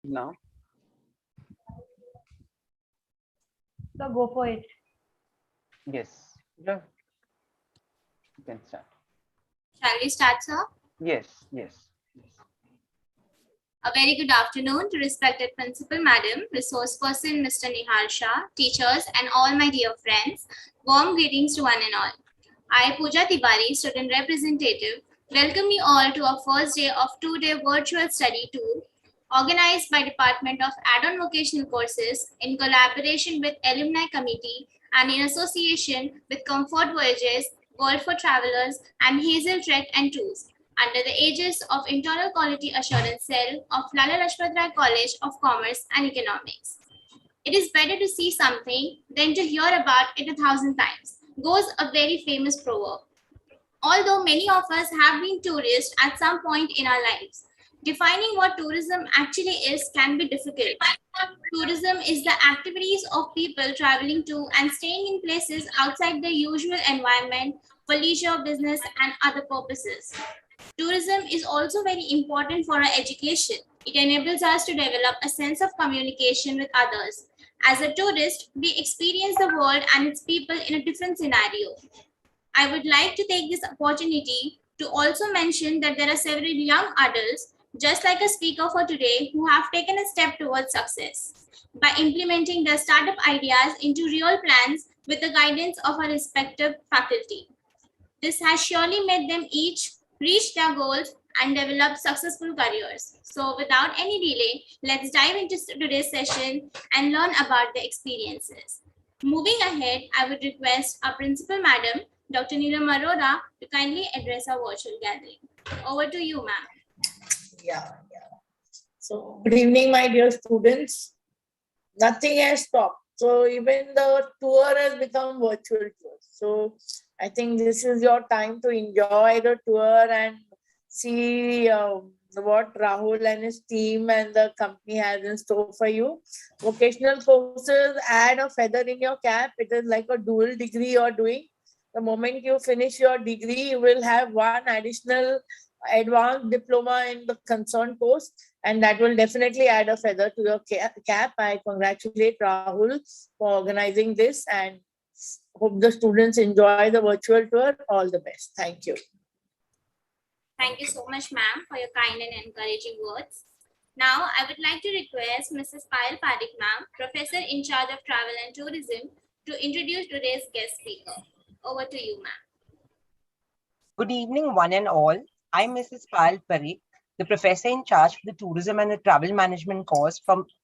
now? So go for it. Yes. Yeah. You can start. Shall we start, sir? Yes. Yes. A very good afternoon to respected Principal Madam, Resource Person Mr. 𝖫ᴏ, teachers and all my dear friends. Warm greetings to one and all. I, 𝖫ᴏ, student representative, welcome you all to our first day of 2-day virtual study tour organized by Department of Add-on Vocational Courses in collaboration with Alumni Committee and in association with 𝐴𝑚𝑓𝑜𝑟𝑡 Voyages, World for Travelers and Hazel Trek and Tours, under the aegis of Internal Quality Assurance Cell of 𝖫ⴏ College of Commerce and Economics. It is better to see something than to hear about it 1,000 times, goes a very famous proverb. Although many of us have been tourists at some point in our lives, defining what tourism actually is can be difficult. Tourism is the activities of people traveling to and staying in places outside the usual environment for leisure, business, and other purposes. Tourism is also very important for our education. It enables us to develop a sense of communication with others. As a tourist, we experience the world and its people in a different scenario. I would like to take this opportunity to also mention that there are several young adults, just like a speaker for today, who have taken a step towards success by implementing their startup ideas into real plans with the guidance of our respective faculty. This has surely made them each reach their goals and develop successful careers. So without any delay, let's dive into today's session and learn about the experiences. Moving ahead, I would request our Principal Madam, Dr. Neelam Arora, to kindly address our virtual gathering. Over to you, ma'am. Yeah. So good evening, my dear students. Nothing has stopped. So even the tour has become virtual tour. So I think this is your time to enjoy the tour and see what Rahul and his team and the company has in store for you. Vocational courses add a feather in your cap. It is like a dual degree you're doing. The moment you finish your degree, you will have one additional advanced diploma in the concerned course, and that will definitely add a feather to your cap. I congratulate Rahul for organizing this and hope the students enjoy the virtual tour. All the best. Thank you. Thank you so much, ma'am, for your kind and encouraging words. Now, I would like to request Mrs. Payal Parekh, ma'am, Professor in charge of Travel and Tourism, to introduce today's guest speaker. Over to you, ma'am. Good evening, one and all. I'm Mrs. Payal Parekh, the professor in charge for the Tourism and the Travel Management course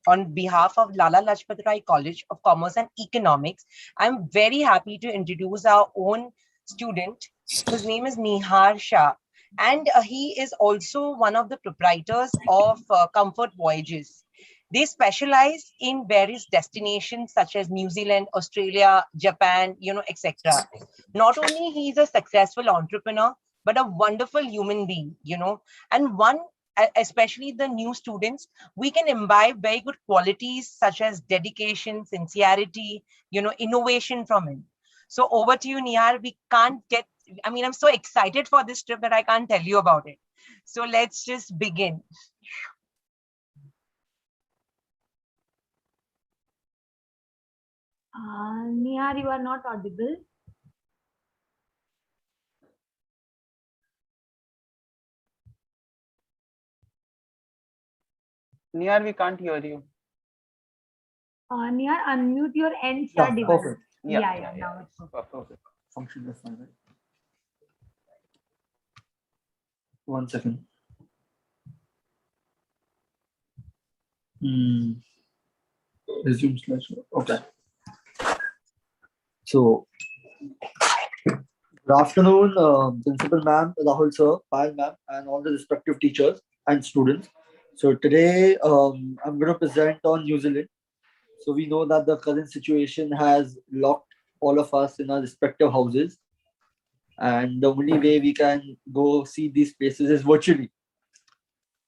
on behalf of 𝖫ⴏ College of Commerce and Economics. I'm very happy to introduce our own student, whose name is 𝖫ᴏ, and he is also one of the proprietors of Comfort Voyages. They specialize in various destinations such as New Zealand, Australia, Japan, etc. Not only he's a successful entrepreneur, but a wonderful human being, and especially the new students, we can imbibe very good qualities such as dedication, sincerity, innovation from him. So over to you, Nihar. I'm so excited for this trip that I can't tell you about it. So let's just begin. Nihar, you are not audible. Nihar, we can't hear you. Nihar, unmute your end device. Perfect. Yeah. Now it's Perfect. Function is fine, right? 1 second. Resume slideshow. Okay. So, good afternoon, Principal Ma'am, Rahul Sir, Payal Ma'am, and all the respective teachers and students. So today, I'm going to present on New Zealand. So we know that the current situation has locked all of us in our respective houses. And the only way we can go see these places is virtually.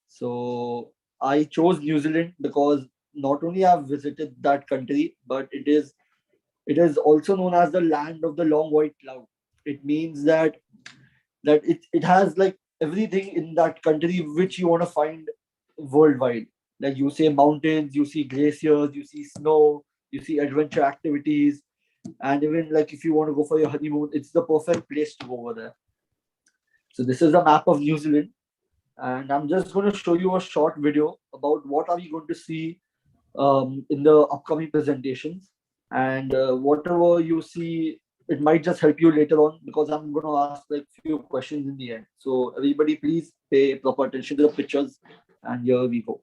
So I chose New Zealand because not only I've visited that country, but it is also known as the land of the long white cloud. It means that it has like everything in that country which you want to find worldwide. Like you see mountains, you see glaciers, you see snow, you see adventure activities, and even like if you want to go for your honeymoon, it's the perfect place to go over there. So this is a map of New Zealand, and I'm just going to show you a short video about what are we going to see in the upcoming presentations, and whatever you see, it might just help you later on, because I'm going to ask like few questions in the end. So everybody please pay proper attention to the pictures, and here we go.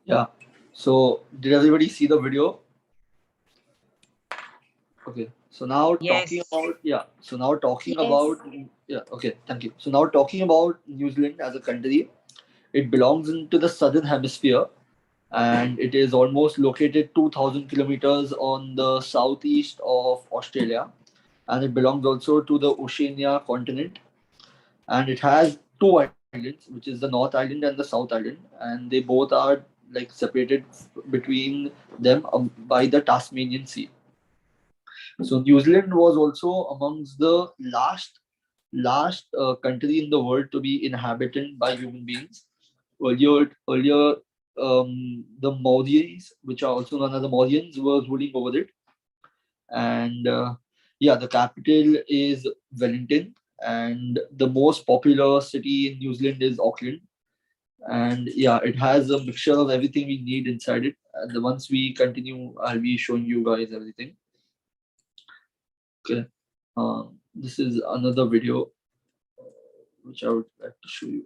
Yeah. So did everybody see the video? Okay. So now talking Yes. about So now talking Yes. about Okay. Thank you. So now talking about New Zealand as a country, it belongs into the southern hemisphere, and it is almost located 2,000 kilometers on the southeast of Australia, and it belongs also to the Oceania continent, and it has two islands, which is the North Island and the South Island, and they both are like separated between them by the Tasmanian Sea. So New Zealand was also amongst the last country in the world to be inhabited by human beings. Earlier, the Maoris, which are also known as the Mauryan, were ruling over it. And the capital is Wellington, and the most popular city in New Zealand is Auckland. And it has a mixture of everything we need inside it. And once we continue, I'll be showing you guys everything. Okay. This is another video which I would like to show you.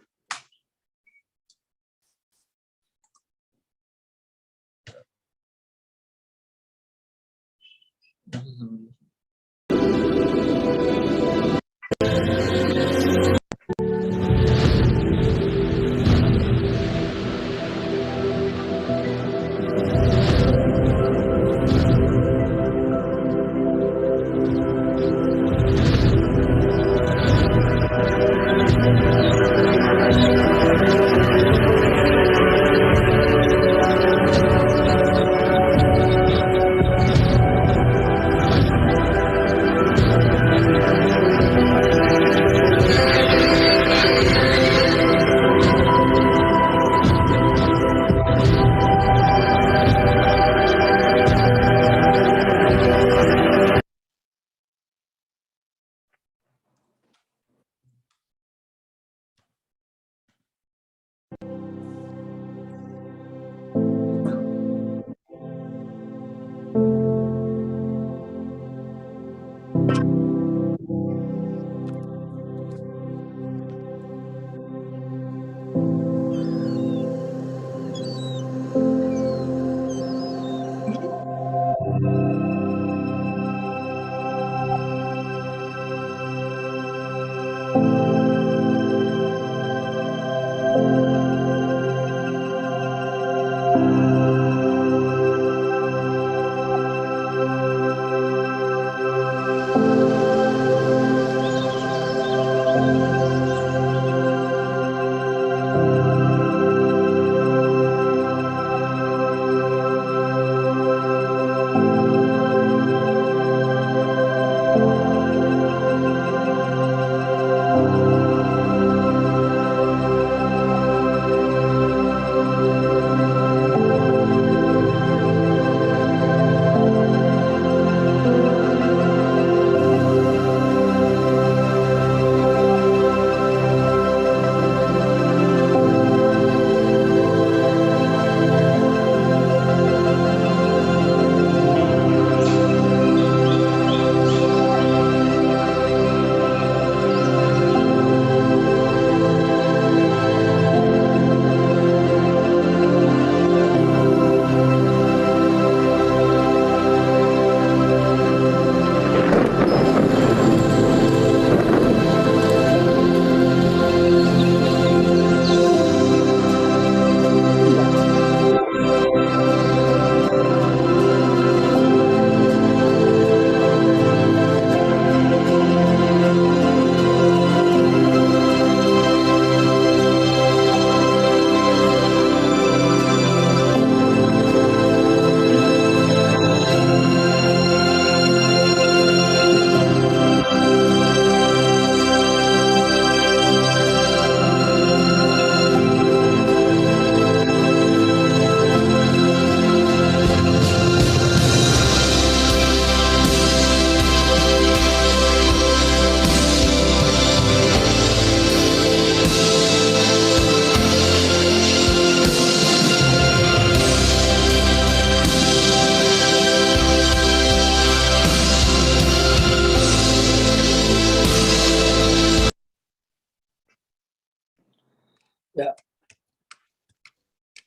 Yeah.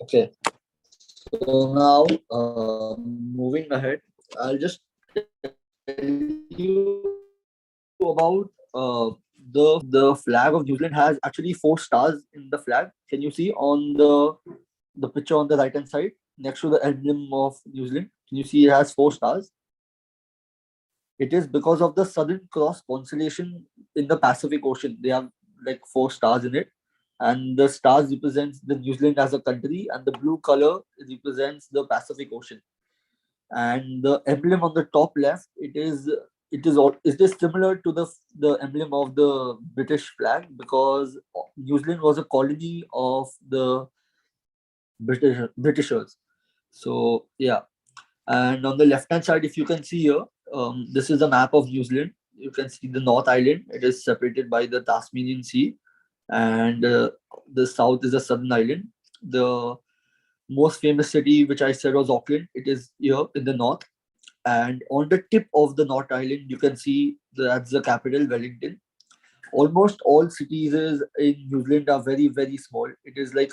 Okay. So now, moving ahead, I'll just tell you about the flag of New Zealand has actually 4 stars in the flag. Can you see on the picture on the right hand side next to the emblem of New Zealand? Can you see it has 4 stars? It is because of the Southern Cross constellation in the Pacific Ocean. They have like 4 stars in it, and the stars represents the New Zealand as a country, and the blue color represents the Pacific Ocean. And the emblem on the top left, it is similar to the emblem of the British flag, because New Zealand was a colony of the Britishers. So yeah, and on the left hand side, if you can see here, this is a map of New Zealand. You can see the North Island. It is separated by the Tasmanian Sea, and the south is the Southern Island. The most famous city, which I said, was Auckland. It is here in the north, and on the tip of the North Island, you can see that's the capital, Wellington. Almost all cities in New Zealand are very, very small. It is like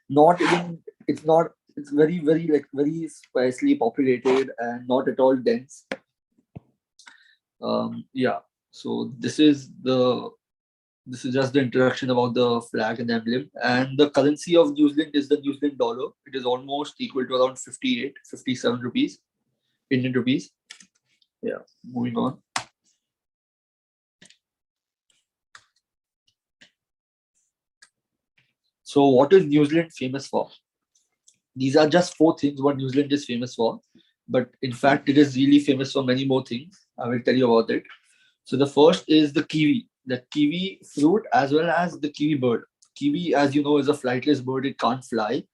not even, it's not, it's very, very, like very sparsely populated and not at all dense. Yeah. So this is just the introduction about the flag and emblem. And the currency of New Zealand is the New Zealand dollar. It is almost equal to around 58, 57 rupees, Indian rupees. Yeah, moving on. So what is New Zealand famous for? These are just 4 things what New Zealand is famous for. But in fact, it is really famous for many more things. I will tell you about it. So the first is the kiwi, the kiwi fruit as well as the kiwi bird. Kiwi, as you know, is a flightless bird. It can't fly.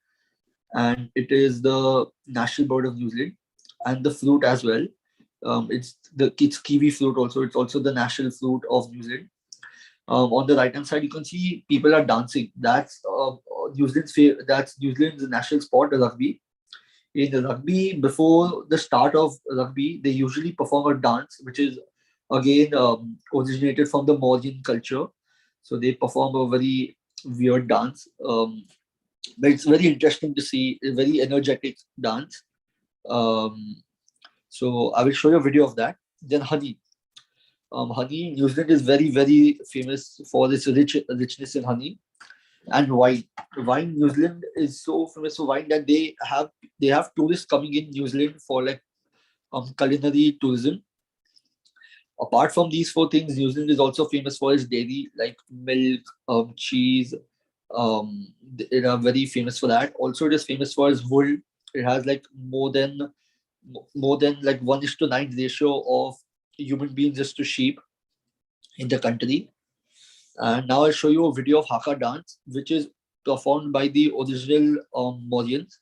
And it is the national bird of New Zealand. And the fruit as well. It's kiwi fruit also. It's also the national fruit of New Zealand. On the right hand side, you can see people are dancing. That's New Zealand's national sport, the rugby. In the rugby, before the start of rugby, they usually perform a dance, which is again originated from the Mauryan culture. So they perform a very weird dance, but it's very interesting to see. A very energetic dance. So I will show you a video of that. Then honey. Honey, New Zealand is very, very famous for its richness in honey. And wine. New Zealand is so famous for wine that they have tourists coming in New Zealand for like culinary tourism. Apart from these 4 things, New Zealand is also famous for its dairy, like milk, cheese. They are very famous for that. Also, it is famous for its wool. It has like more than like 1:9 ratio of human beings to sheep in the country. And now I'll show you a video of Haka dance, which is performed by the original Mauryans.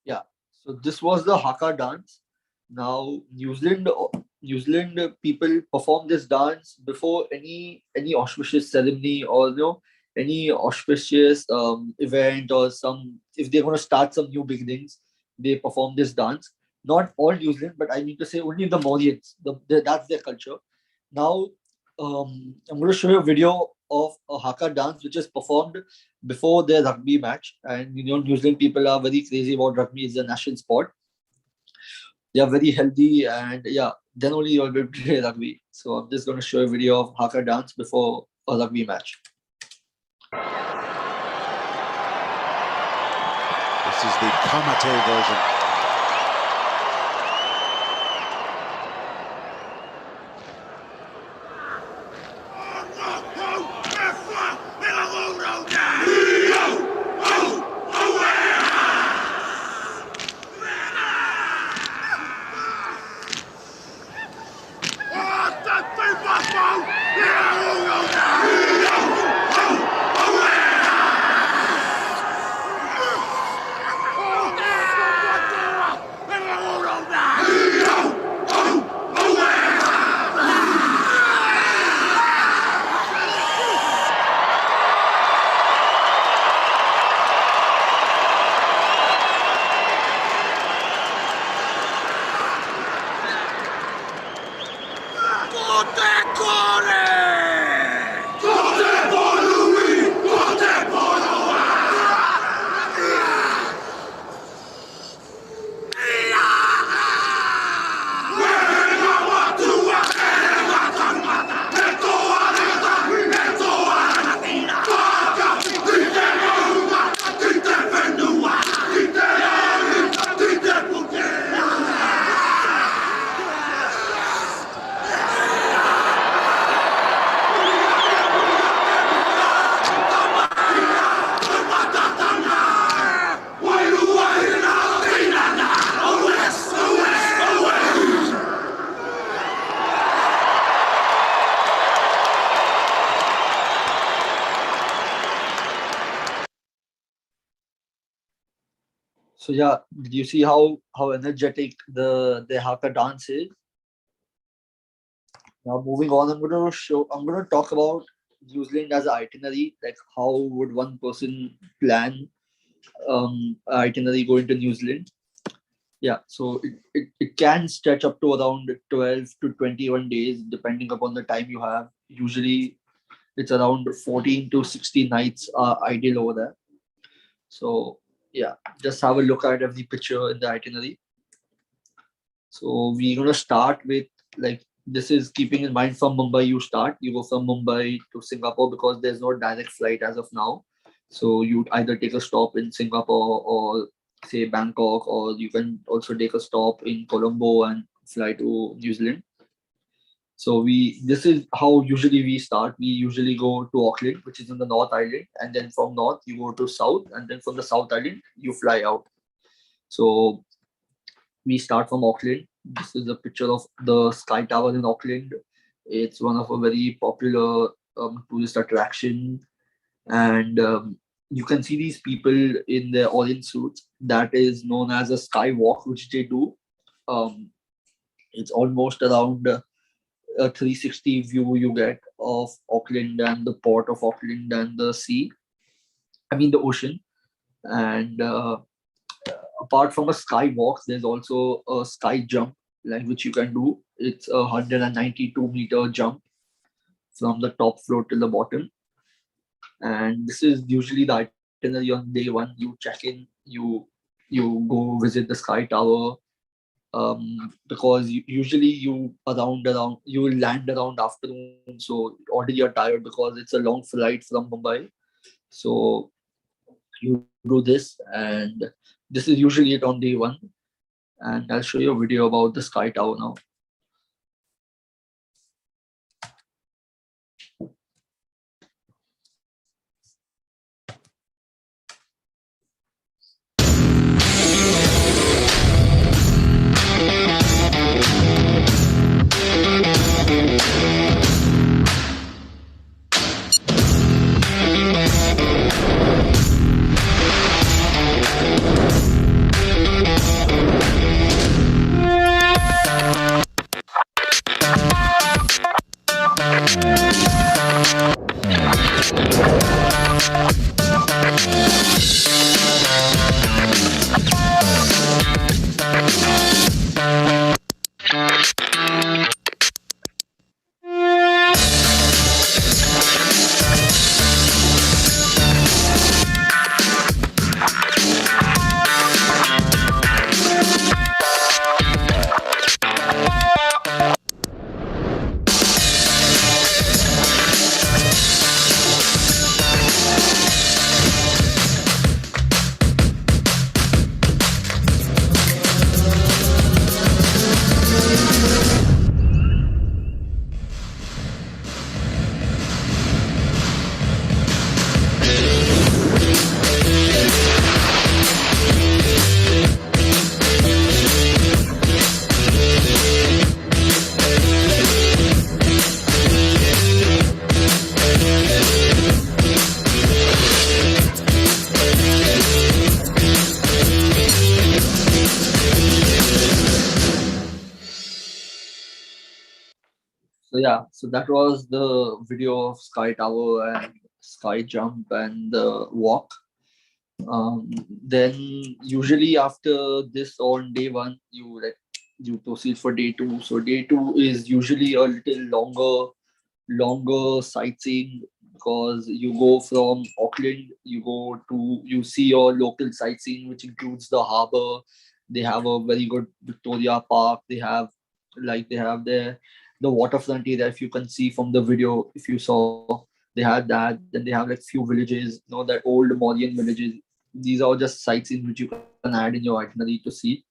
Yeah, so this was the Haka dance. Now, New Zealand people perform this dance before any auspicious ceremony or any auspicious event or if they're going to start some new beginnings, they perform this dance. Not all New Zealand, but I mean to say only the Mauryans. That's their culture. Now, I'm going to show you a video of a Haka dance which is performed before their rugby match. And New Zealand people are very crazy about rugby. It's a national sport. They are very healthy, and yeah, then only you'll be able to play rugby. So I'm just going to show a video of Haka dance before a rugby match. This is the Kamate version. So yeah, did you see how energetic the haka dance is? Now moving on, I'm going to talk about New Zealand as an itinerary, like how would one person plan itinerary going to New Zealand. Yeah, so it can stretch up to around 12 to 21 days, depending upon the time you have. Usually it's around 14 to 16 nights are ideal over there. So yeah, just have a look at every picture in the itinerary. So we're going to start with, like, this is keeping in mind from Mumbai you start. You go from Mumbai to Singapore because there's no direct flight as of now. So you'd either take a stop in Singapore or say Bangkok, or you can also take a stop in Colombo and fly to New Zealand. So this is how usually we start. We usually go to Auckland, which is in the North Island, and then from North you go to South, and then from the South Island you fly out. So we start from Auckland. This is a picture of the Sky Tower in Auckland. It's one of a very popular tourist attraction, and you can see these people in their orange suits. That is known as a sky walk, which they do. It's almost around a 360 view you get of Auckland and the port of Auckland and the sea. I mean the ocean. And apart from a sky walk, there's also a sky jump, like which you can do. It's a 192-meter jump from the top floor to the bottom. And this is usually the itinerary on day one. You check in, you go visit the Sky Tower, because usually you will land around afternoon, so already you're tired because it's a long flight from Mumbai. So you do this, and this is usually it on day one. And I'll show you a video about the Sky Tower now. So yeah, so that was the video of Sky Tower and Sky Jump and the walk. Then usually after this on day one, you proceed for day two. So day two is usually a little longer sightseeing, because you go from Auckland, you see your local sightseeing, which includes the harbor. They have a very good Victoria Park. They have the waterfront area. If you can see from the video, if you saw, they had that. Then they have like few villages, that old Mauryan villages. These are just sightseeing which you can add in your itinerary to see.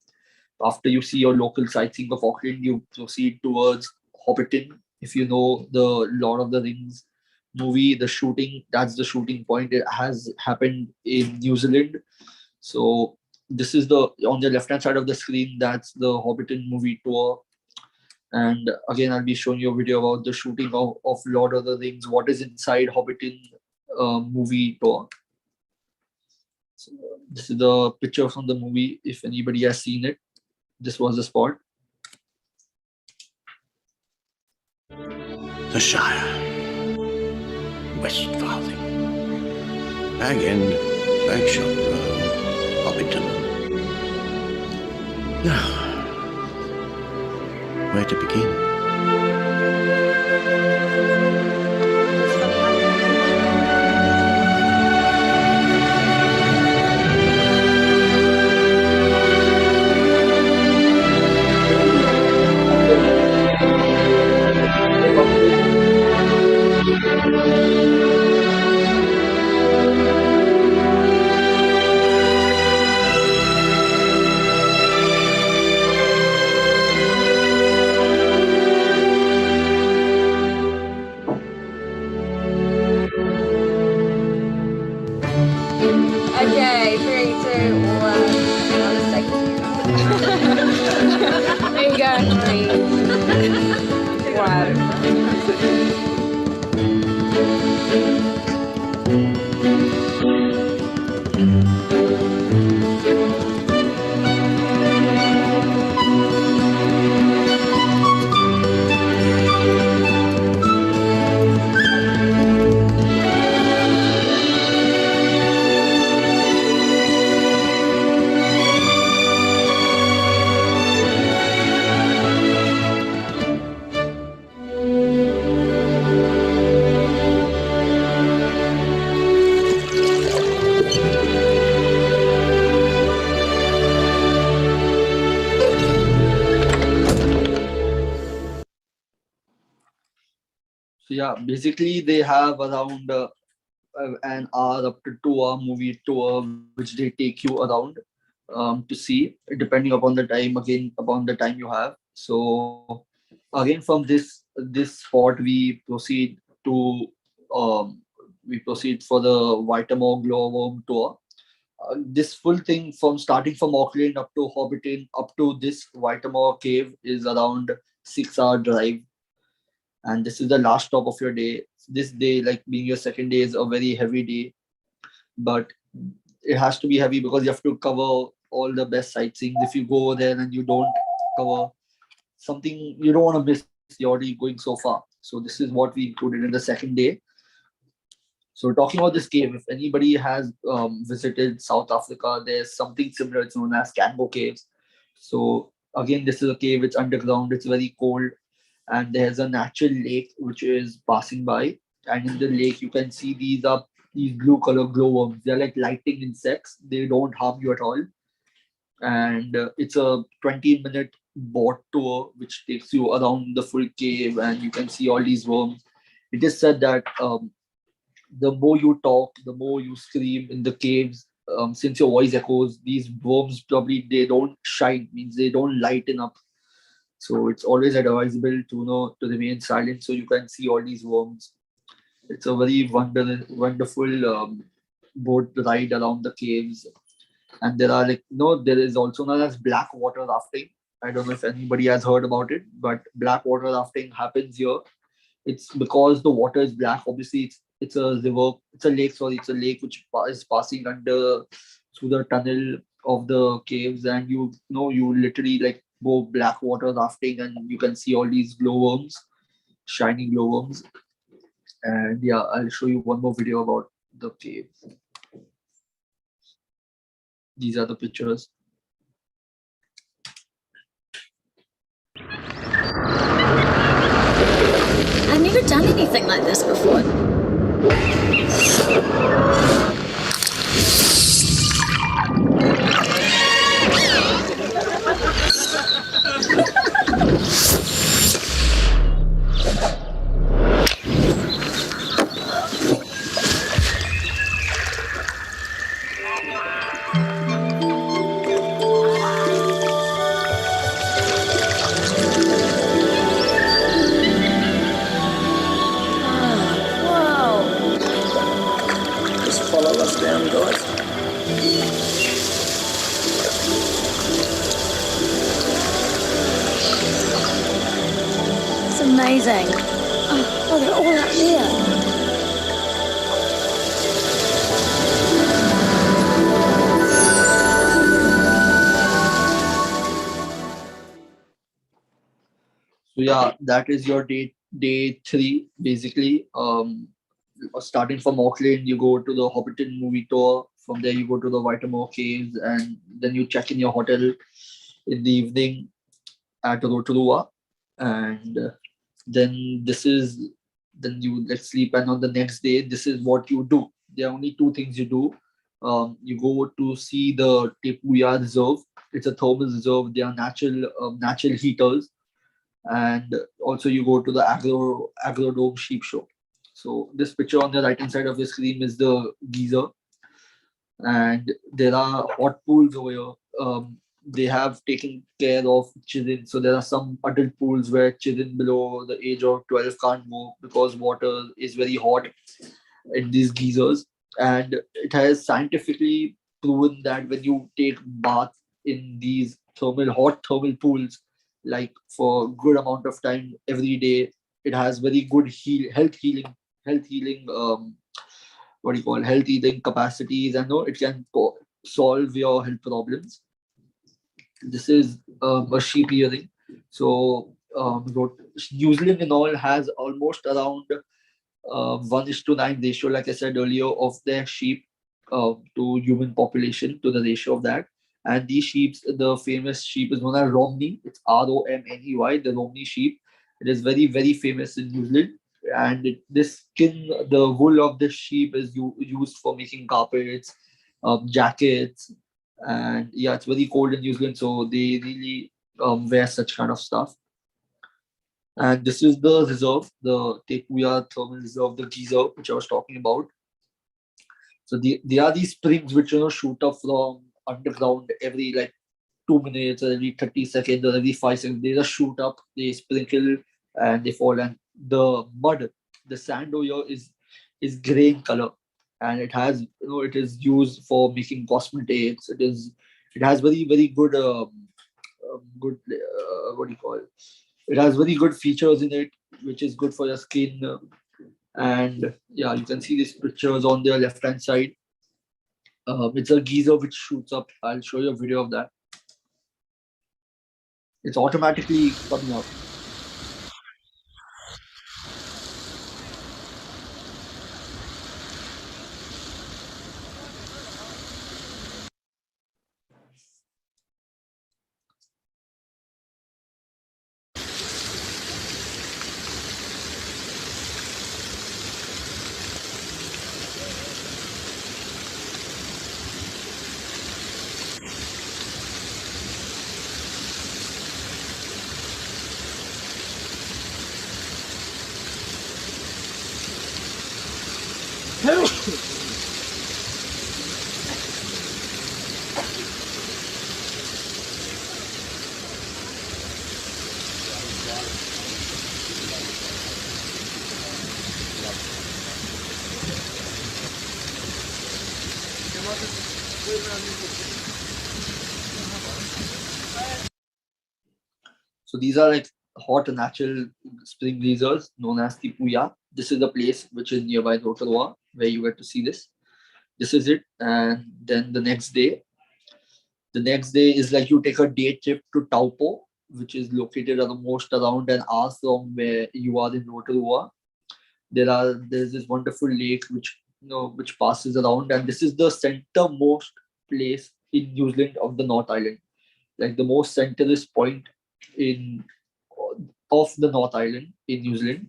After you see your local sightseeing of Auckland, you proceed towards Hobbiton. If you know the Lord of the Rings movie, that's the shooting point. It has happened in New Zealand. So this is on the left hand side of the screen, that's the Hobbiton movie tour. And again, I'll be showing you a video about the shooting of Lord of the Rings, what is inside Hobbiton movie tour. So this is the picture from the movie. If anybody has seen it, this was the spot. The Shire. Westfarthing. Bag End, Bagshot Road, Hobbiton. Now, where to begin? Okay, 3, 2, 1. One second. There you go. 3, 1. So yeah, basically they have around an hour up to 2 hour movie tour, which they take you around to see, depending upon the time, again, upon the time you have. So again, from this spot, we proceed to for the Whittemore glowworm tour. This full thing from starting from Auckland up to Hobbiton up to this Whittemore cave is around 6 hour drive, and this is the last stop of your day. This day, like being your second day, is a very heavy day, but it has to be heavy because you have to cover all the best sightseeing. If you go there and you don't cover something, you don't want to miss. You're already going so far. So this is what we included in the second day. So talking about this cave, if anybody has visited South Africa, there's something similar. It's known as Cango Caves. So again, this is a cave. It's underground. It's very cold, and there's a natural lake which is passing by. And in the lake, you can see these blue color glowworms. They're like lighting insects. They don't harm you at all. And it's a 20-minute boat tour which takes you around the full cave, and you can see all these worms. It is said that the more you talk, the more you scream in the caves. Since your voice echoes, these worms probably they don't shine, means they don't lighten up. So it's always advisable to remain silent so you can see all these worms. It's a very wonderful boat ride around the caves. And there is also known as black water rafting. I don't know if anybody has heard about it, but black water rafting happens here. It's because the water is black. Obviously, it's a river. It's a lake which is passing through the tunnel of the caves, and you literally like go black water rafting, and you can see all these glowworms, shiny glowworms. And yeah, I'll show you one more video about the cave. These are the pictures. I've never done anything like this before. Amazing. Oh, they're all up there. yeah, that is your day 3 basically. Starting from Auckland, you go to the Hobbiton movie tour. From there, you go to the Waitemata Caves, and then you check in your hotel in the evening at Rotorua, and then you like sleep, and on the next day, this is what you do. There are only 2 things you do. You go to see the Te Reserve. It's a thermal reserve. They are natural heaters, and also you go to the Agrodome sheep show. So this picture on the right hand side of the screen is the geyser, and there are hot pools over here. They have taken care of children. So there are some adult pools where children below the age of 12 can't go because water is very hot in these geysers. And it has scientifically proven that when you take bath in these hot thermal pools, like for a good amount of time every day, it has very good health healing health healing capacities, and it can solve your health problems. This is a sheep earring. So New Zealand in all has almost around 1:9 ratio, like I said earlier, of their sheep to human population, to the ratio of that. And these sheep, the famous sheep is known as Romney. It's ROMNEY, the Romney sheep. It is very, very famous in New Zealand. And the wool of the sheep is used for making carpets, jackets. And yeah, it's very cold in New Zealand, so they really wear such kind of stuff. And this is the reserve, the Te Thermal Reserve, the geyser, which I was talking about. So there are these springs which shoot up from underground every 2 minutes or every 30 seconds or every 5 seconds. They just shoot up, they sprinkle, and they fall. And the mud, the sand over here is gray in color, and it has it is used for making cosmetics. It has very, very good it has very good features in it, which is good for your skin. And yeah, you can see these pictures on the left hand side. It's a geyser which shoots up. I'll show you a video of that. It's automatically coming out. So these are hot natural spring geysers known as Te Puya. This is the place which is nearby Rotorua where you get to see this. This is it. And then the next day is you take a day trip to Taupo, which is located almost around an hour from where you are in Rotorua. There's this wonderful lake which passes around, and this is the centermost place in New Zealand of the North Island, the most centralist point of the North Island in New Zealand.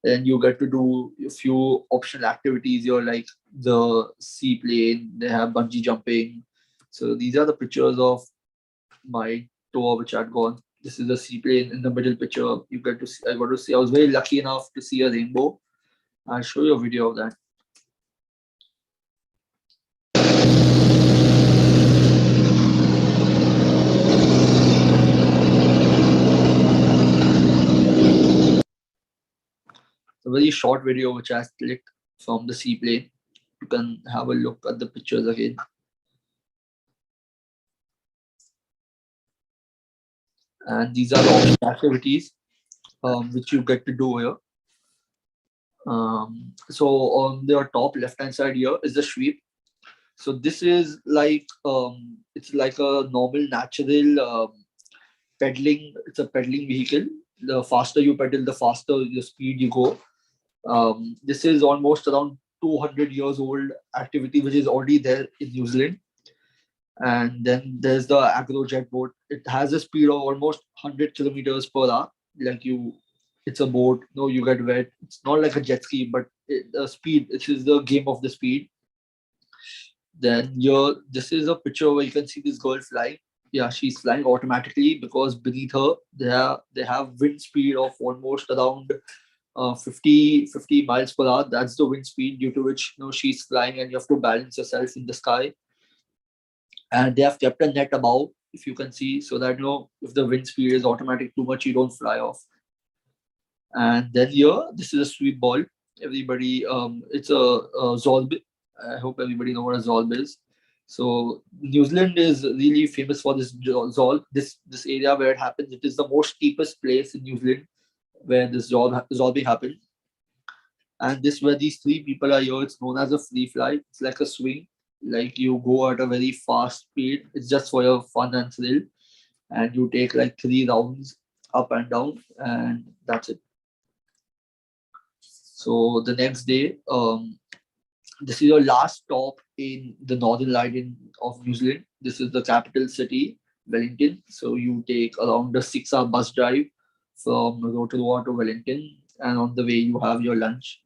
And you get to do a few optional activities here, like the seaplane. They have bungee jumping. So these are the pictures of my tour which I'd gone. This is the seaplane in the middle picture. I got to see. I was very lucky enough to see a rainbow. I'll show you a video of that. A very short video which I clicked from the seaplane. You can have a look at the pictures again. And these are the optional activities which you get to do here. So on the top left hand side here is the sweep. So this is it's like a normal natural pedaling. It's a pedaling vehicle the faster you pedal, the faster the speed you go. This is almost around 200 years old activity, which is already there in New Zealand. And then there's the agro jet boat. It has a speed of almost 100 kilometers per hour. Like it's a boat. No, you get wet. It's not like a jet ski, but the speed. This is the game of the speed. Then this is a picture where you can see this girl flying. Yeah, she's flying automatically because beneath her they have wind speed of almost around 50 miles per hour. That's the wind speed due to which she's flying, and you have to balance yourself in the sky. And they have kept a net above, if you can see, so that if the wind speed is automatic too much, you don't fly off. And then here, this is a sweet ball. Everybody, it's a Zolb. I hope everybody know what a Zolb is. So New Zealand is really famous for this Zolb. This area where it happens, it is the most steepest place in New Zealand where this Zolbing happens. And this where these three people are here, it's known as a free fly. It's like a swing. Like you go at a very fast speed. It's just for your fun and thrill. And you take like 3 rounds up and down, and that's it. So the next day, this is your last stop in the northern line of New Zealand. This is the capital city, Wellington. So you take around a 6-hour bus drive from Rotorua to Wellington, and on the way you have your lunch.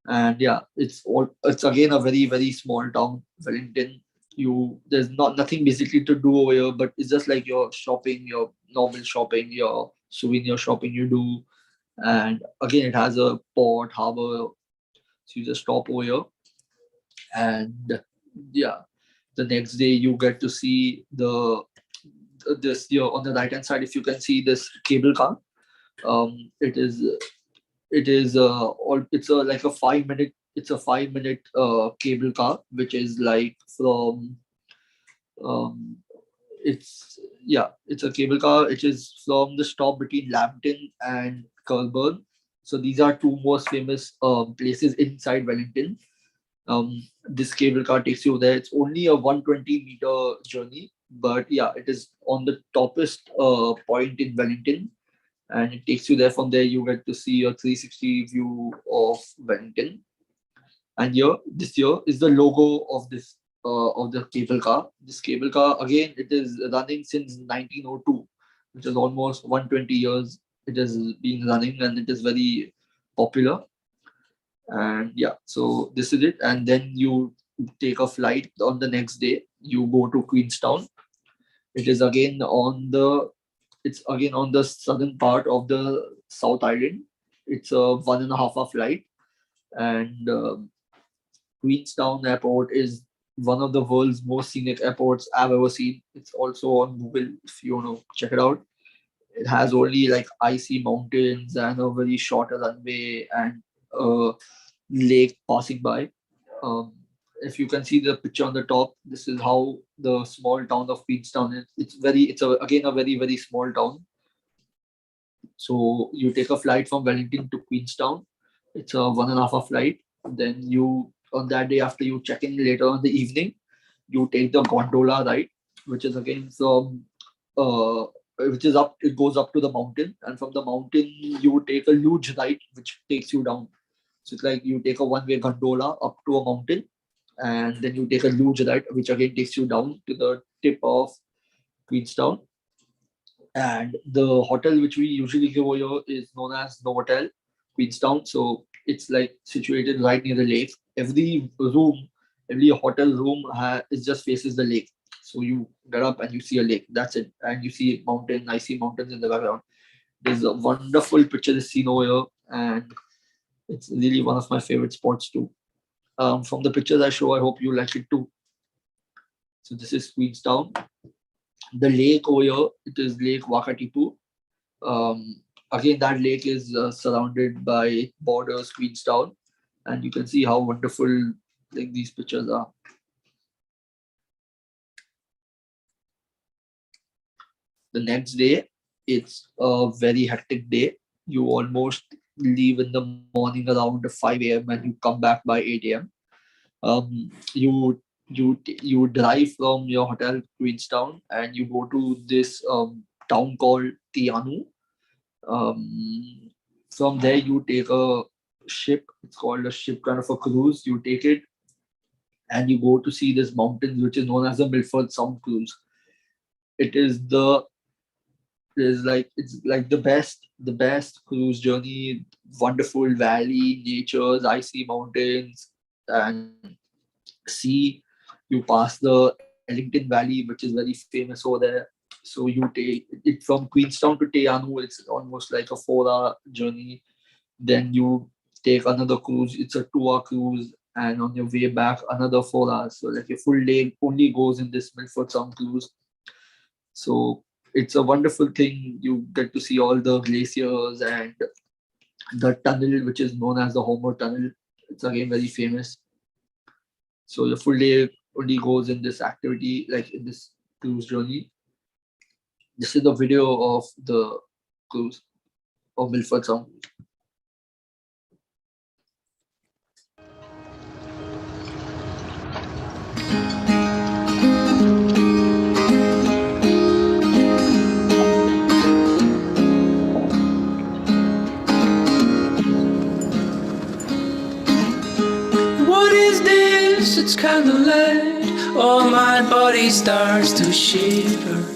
And yeah, it's again a very, very small town, Wellington. There's nothing basically to do over here, but it's just like your shopping, your normal shopping, your souvenir shopping you do. And again, it has a port, harbor, so you just stop over here. And yeah, the next day you get to see this here on the right hand side. If you can see this cable car, it's like a 5-minute. It's a 5-minute cable car, which is like from it's a cable car. It is from the stop between Lambton and Kirkburn. So these are two most famous places inside Wellington. This cable car takes you there. It's only a 120-meter journey, but yeah, it is on the toppest point in Wellington. And it takes you there. From there, you get to see a 360 view of Wellington. And this here is the logo of this of the cable car. This cable car, again, it is running since 1902, which is almost 120 years. It has been running, and it is very popular. And yeah, so this is it. And then you take a flight on the next day. You go to Queenstown. It is again on the southern part of the South Island. It's a 1.5-hour flight. And Queenstown Airport is one of the world's most scenic airports I've ever seen. It's also on Google if you want to check it out. It has only like icy mountains and a very short runway and a lake passing by. If you can see the picture on the top, this is how the small town of Queenstown is. It's again a very, very small town. So you take a flight from Wellington to Queenstown. It's a 1.5-hour flight. Then on that day, after you check in later in the evening, you take the gondola ride, which is again it goes up to the mountain, and from the mountain you take a luge ride, which takes you down. So it's like you take a one-way gondola up to a mountain, and then you take a luge ride, which again takes you down to the tip of Queenstown. And the hotel which we usually go here is known as Novotel Queenstown. So it's like situated right near the lake. Every hotel room is just faces the lake. So you get up and you see a lake. That's it. And you see icy mountains in the background. There's a wonderful picture scene over here, and it's really one of my favorite spots too. From the pictures I show, I hope you like it too. So this is Queenstown. The lake over here, it is Lake Wakatipu. Again, that lake is surrounded by borders Queenstown, and you can see how wonderful these pictures are. The next day, it's a very hectic day. You almost leave in the morning around 5 a.m. and you come back by 8 a.m. You drive from your hotel Queenstown and you go to this town called Te Anau. From there, you take a ship. It's called a ship, kind of a cruise. You take it and you go to see this mountain, which is known as the Milford Sound Cruise. It's like the best cruise journey. Wonderful valley, natures, icy mountains, and sea. You pass the Ellington Valley, which is very famous over there. So you take it from Queenstown to 𝖤 it's almost like a 4-hour journey. Then you take another cruise. It's a 2-hour cruise, and on your way back, another 4 hours. So like your full day only goes in this Milford Sound cruise. So it's a wonderful thing. You get to see all the glaciers and the tunnel, which is known as the Homer Tunnel. It's again very famous. So the full day only goes in this activity, like in this cruise journey. This is the video of the cruise of Milford Sound. What is this? It's kind of late. Oh, my body starts to shiver.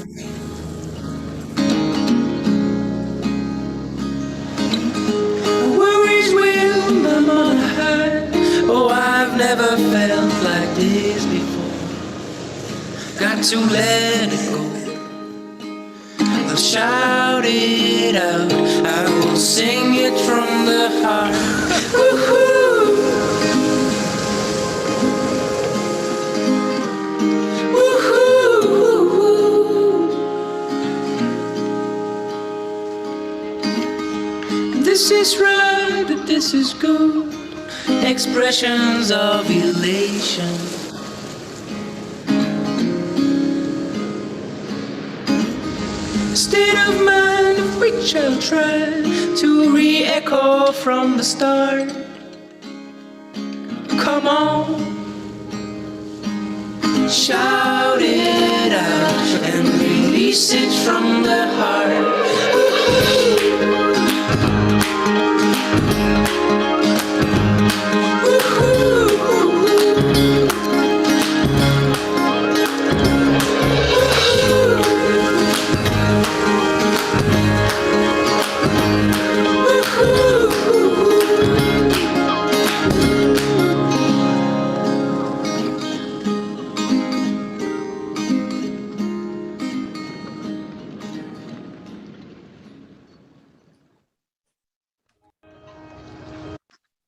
Worries will I'm on high. Oh, I've never felt like this before. Got to let it go. I'll shout it out. I will sing it from the heart. Woo-hoo. This is right, this is good. Expressions of elation. State of mind of which I'll try to re-echo from the start. Come on, shout it out and release it from the heart.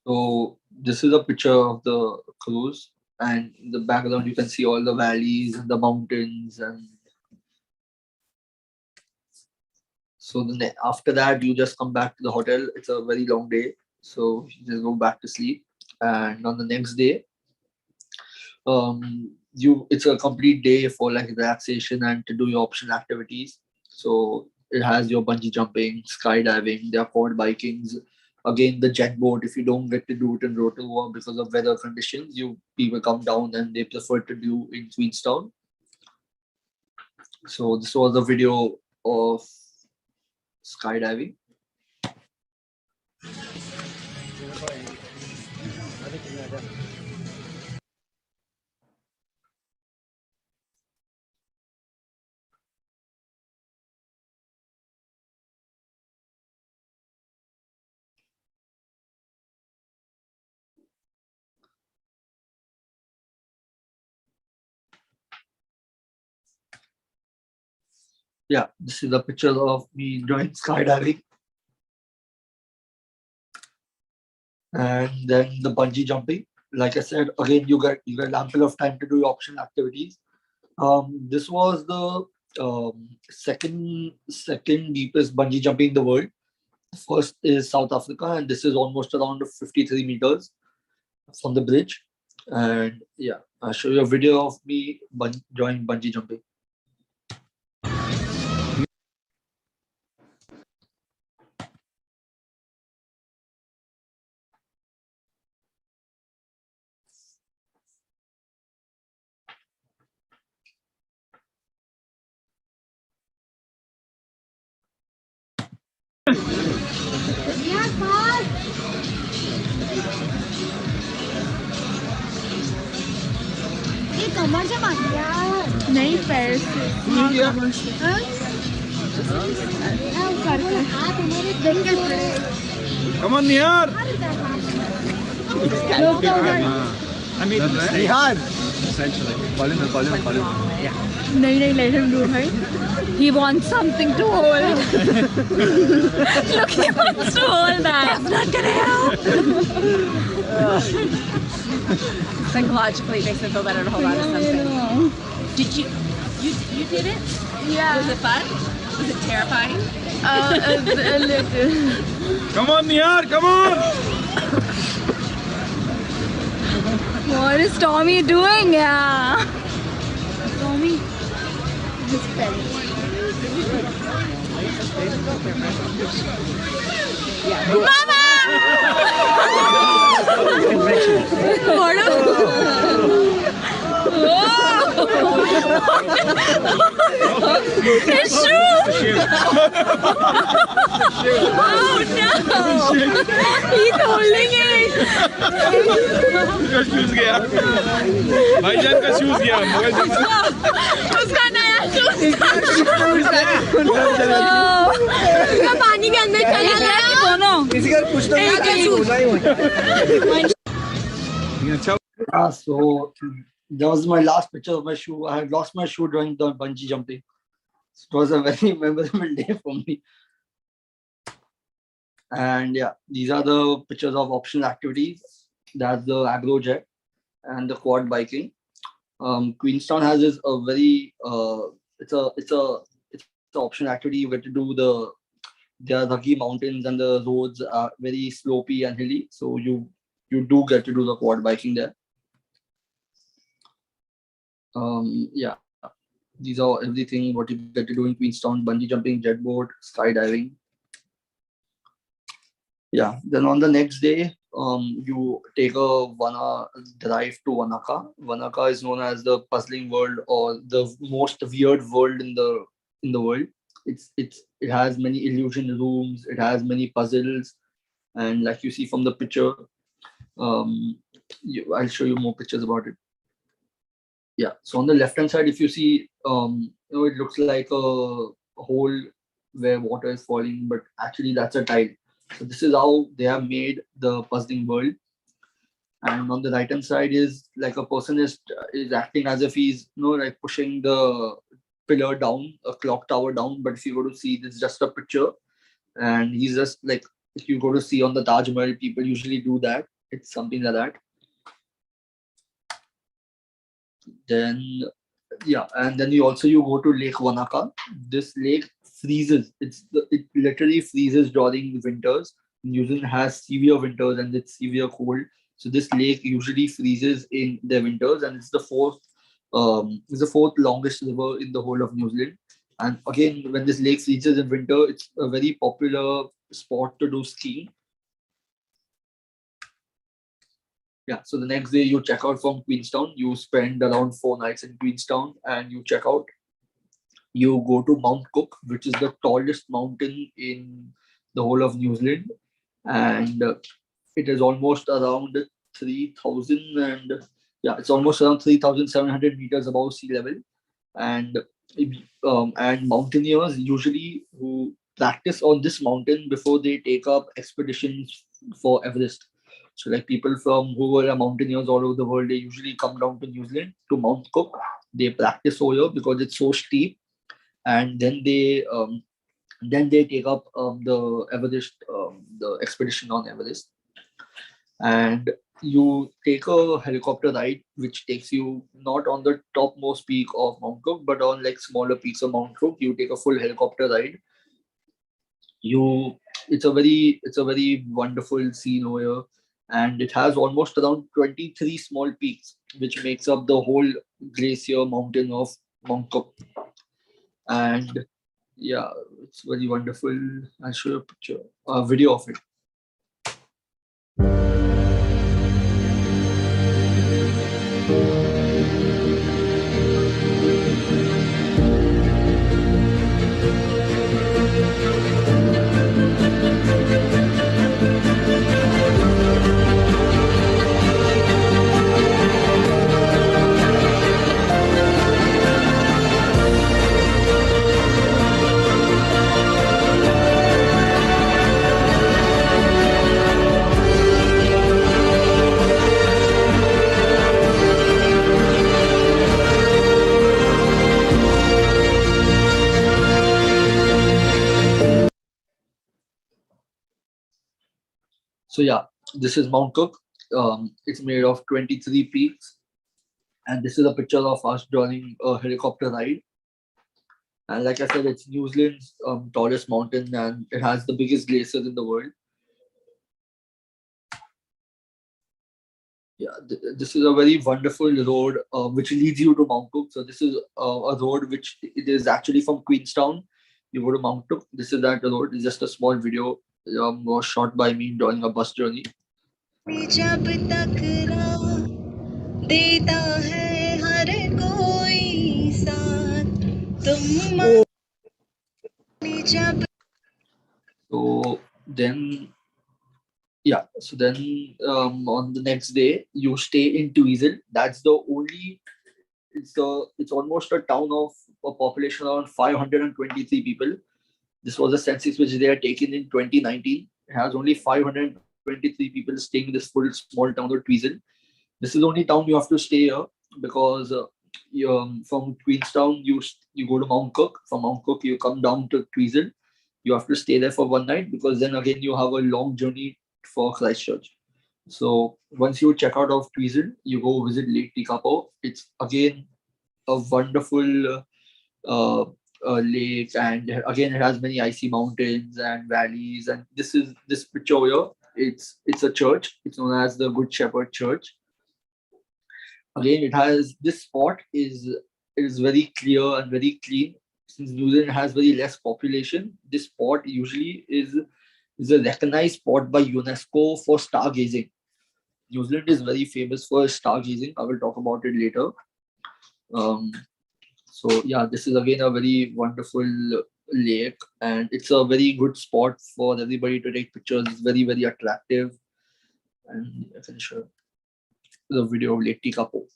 So this is a picture of the cruise, and in the background you can see all the valleys and the mountains. And so after that, you just come back to the hotel. It's a very long day, so you just go back to sleep. And on the next day, it's a complete day for like relaxation and to do your optional activities. So it has your bungee jumping, skydiving, there are quad bikings. Again, the jet boat, if you don't get to do it in Rotorua because of weather conditions, people come down and they prefer to do in Queenstown. So this was a video of skydiving. Yeah, this is a picture of me doing skydiving. And then the bungee jumping. Like I said, again, you get ample of time to do your optional activities. This was the second deepest bungee jumping in the world. First is South Africa, and this is almost around 53 meters from the bridge. And yeah, I'll show you a video of me doing bungee jumping. ये कमर से बांध यार नहीं पैर से Come on, Nihar. Nihar. Call him. नहीं let him do it. He wants something to hold. Look, he wants to hold that. It's not gonna help. Psychologically, it makes me feel better to hold on to something. Did you did it? Yeah. Was it fun? Was it terrifying? A little. Come on, Nihar. Come on. What is Tommy doing? Yeah. Tommy. His parents. Mama! What his shoes! Oh no! He's holding it! उसका shoes गया भाईजान का shoes गया उसका नया shoes उसका पानी के अंदर चला गया दोनों किसी का कुछ तो so that was my last picture of my shoe. I had lost my shoe during the bungee jumping. It was a very memorable day for me. And yeah, these are the pictures of optional activities. That's the 𝖤𝑔𝑒𝑗𝑒𝑡 and the quad biking. Queenstown has this a very it's an optional activity. You get to do the rugged mountains and the roads are very slopey and hilly. So you do get to do the quad biking there. Yeah, these are everything what you get to do in Queenstown: bungee jumping, jet boat, skydiving. Yeah, then on the next day, you take a 1 hour drive to Wᴏₙ. Wᴏₙ is known as the puzzling world or the most weird world in the world. It has many illusion rooms. It has many puzzles, and like you see from the picture, I'll show you more pictures about it. Yeah, so on the left hand side, if you see, it looks like a hole where water is falling, but actually that's a tile. So this is how they have made the puzzling world. And on the right hand side is like a person is acting as if he's like pushing the pillar down, a clock tower down. But if you go to see, this is just a picture, and he's just like, if you go to see on the Taj Mahal, people usually do that. It's something like that. Then yeah, and then you go to Lake Wᴏₙ. This lake freezes. It literally freezes during winters. New Zealand has severe winters and it's severe cold. So this lake usually freezes in the winters, and it's the fourth longest river in the whole of New Zealand. And again, when this lake freezes in winter, it's a very popular spot to do skiing. Yeah, so the next day you check out from Queenstown. You spend around 4 nights in Queenstown and you check out. You go to Mount Cook, which is the tallest mountain in the whole of New Zealand. And it is almost around 3,000 and it's almost around 3,700 meters above sea level. And mountaineers usually who practice on this mountain before they take up expeditions for Everest. So like people who are mountaineers all over the world, they usually come down to New Zealand to Mount Cook. They practice over here because it's so steep, and then they take up the Everest, the expedition on Everest. And you take a helicopter ride, which takes you not on the topmost peak of Mount Cook, but on like smaller peaks of Mount Cook. You take a full helicopter ride. It's a very wonderful scene over here. And it has almost around 23 small peaks, which makes up the whole glacier mountain of Mount Cook. And yeah, it's very wonderful. I'll show you a video of it. So yeah, this is Mount Cook. It's made of 23 peaks. And this is a picture of us during a helicopter ride. And like I said, it's New Zealand's tallest mountain, and it has the biggest glaciers in the world. Yeah, this is a very wonderful road which leads you to Mount Cook. So this is a road which it is actually from Queenstown. You go to Mount Cook. This is that road. It's just a small video was shot by me during a bus journey. जब तक राह देता है हर कोई साथ तुम जब So then, yeah. So then on the next day, you stay in 𝖫ძ. That's the only. It's almost a town of a population around 523 people. This was a census which they had taken in 2019. It has only 523 people staying in this full small town of 𝖫ძ. This is the only town you have to stay here because from Queenstown you go to Mount Cook. From Mount Cook you come down to 𝖫ძ. You have to stay there for one night because then again you have a long journey for Christchurch. So once you check out of 𝖫ძ, you go visit Lake Tekapo. It's again a wonderful lake, and again it has many icy mountains and valleys. And this picture here. It's a church. It's known as the Good Shepherd Church. Again, it has this spot is very clear and very clean. Since New Zealand has very less population, this spot usually is a recognized spot by UNESCO for stargazing. New Zealand is very famous for stargazing. I will talk about it later. So yeah, this is again a very wonderful lake, and it's a very good spot for everybody to take pictures. It's very, very attractive. And I can show the video of Lake Tekapo.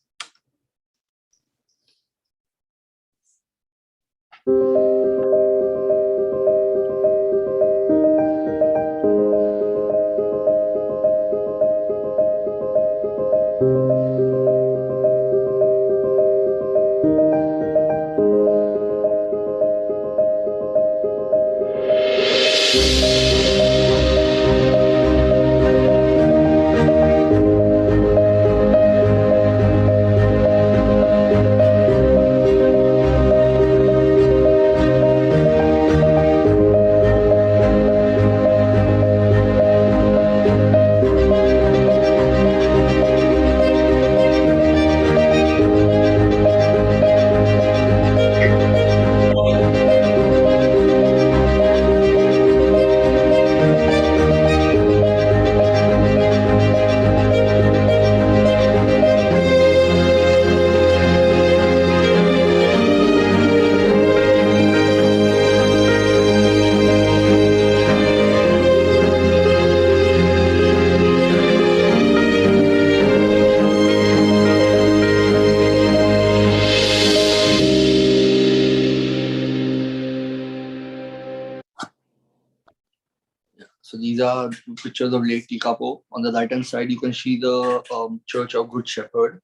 So these are pictures of Lake Tekapo. On the right hand side, you can see the Church of Good Shepherd